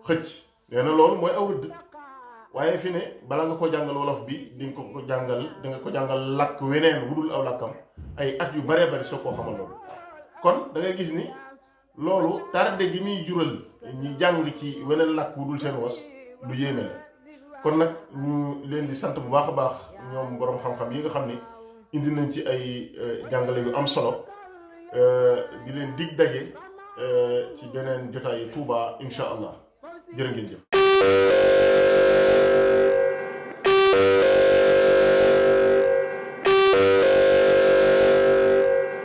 xëcc nee na loolu mooy aw rëdd waaye fi ne bala nga ko jàngal wolof bi di nga ko jàngal làkk weneen wudul aw làkkam ay at yu baree bari soo koo xamal loolu kon da ngay gis ni loolu tarde gi muy jural ñi jàng ci weneen làkk wudul seen wos lu yéeme la kon nag ñu leen di sant bu baax a baax ñoom boroom xam-xam yi nga xam ni indi nañ ci ay jàngale yu am solo di leen dig daje ci beneen jotaayu Touba incha allah jërë ngeen jëf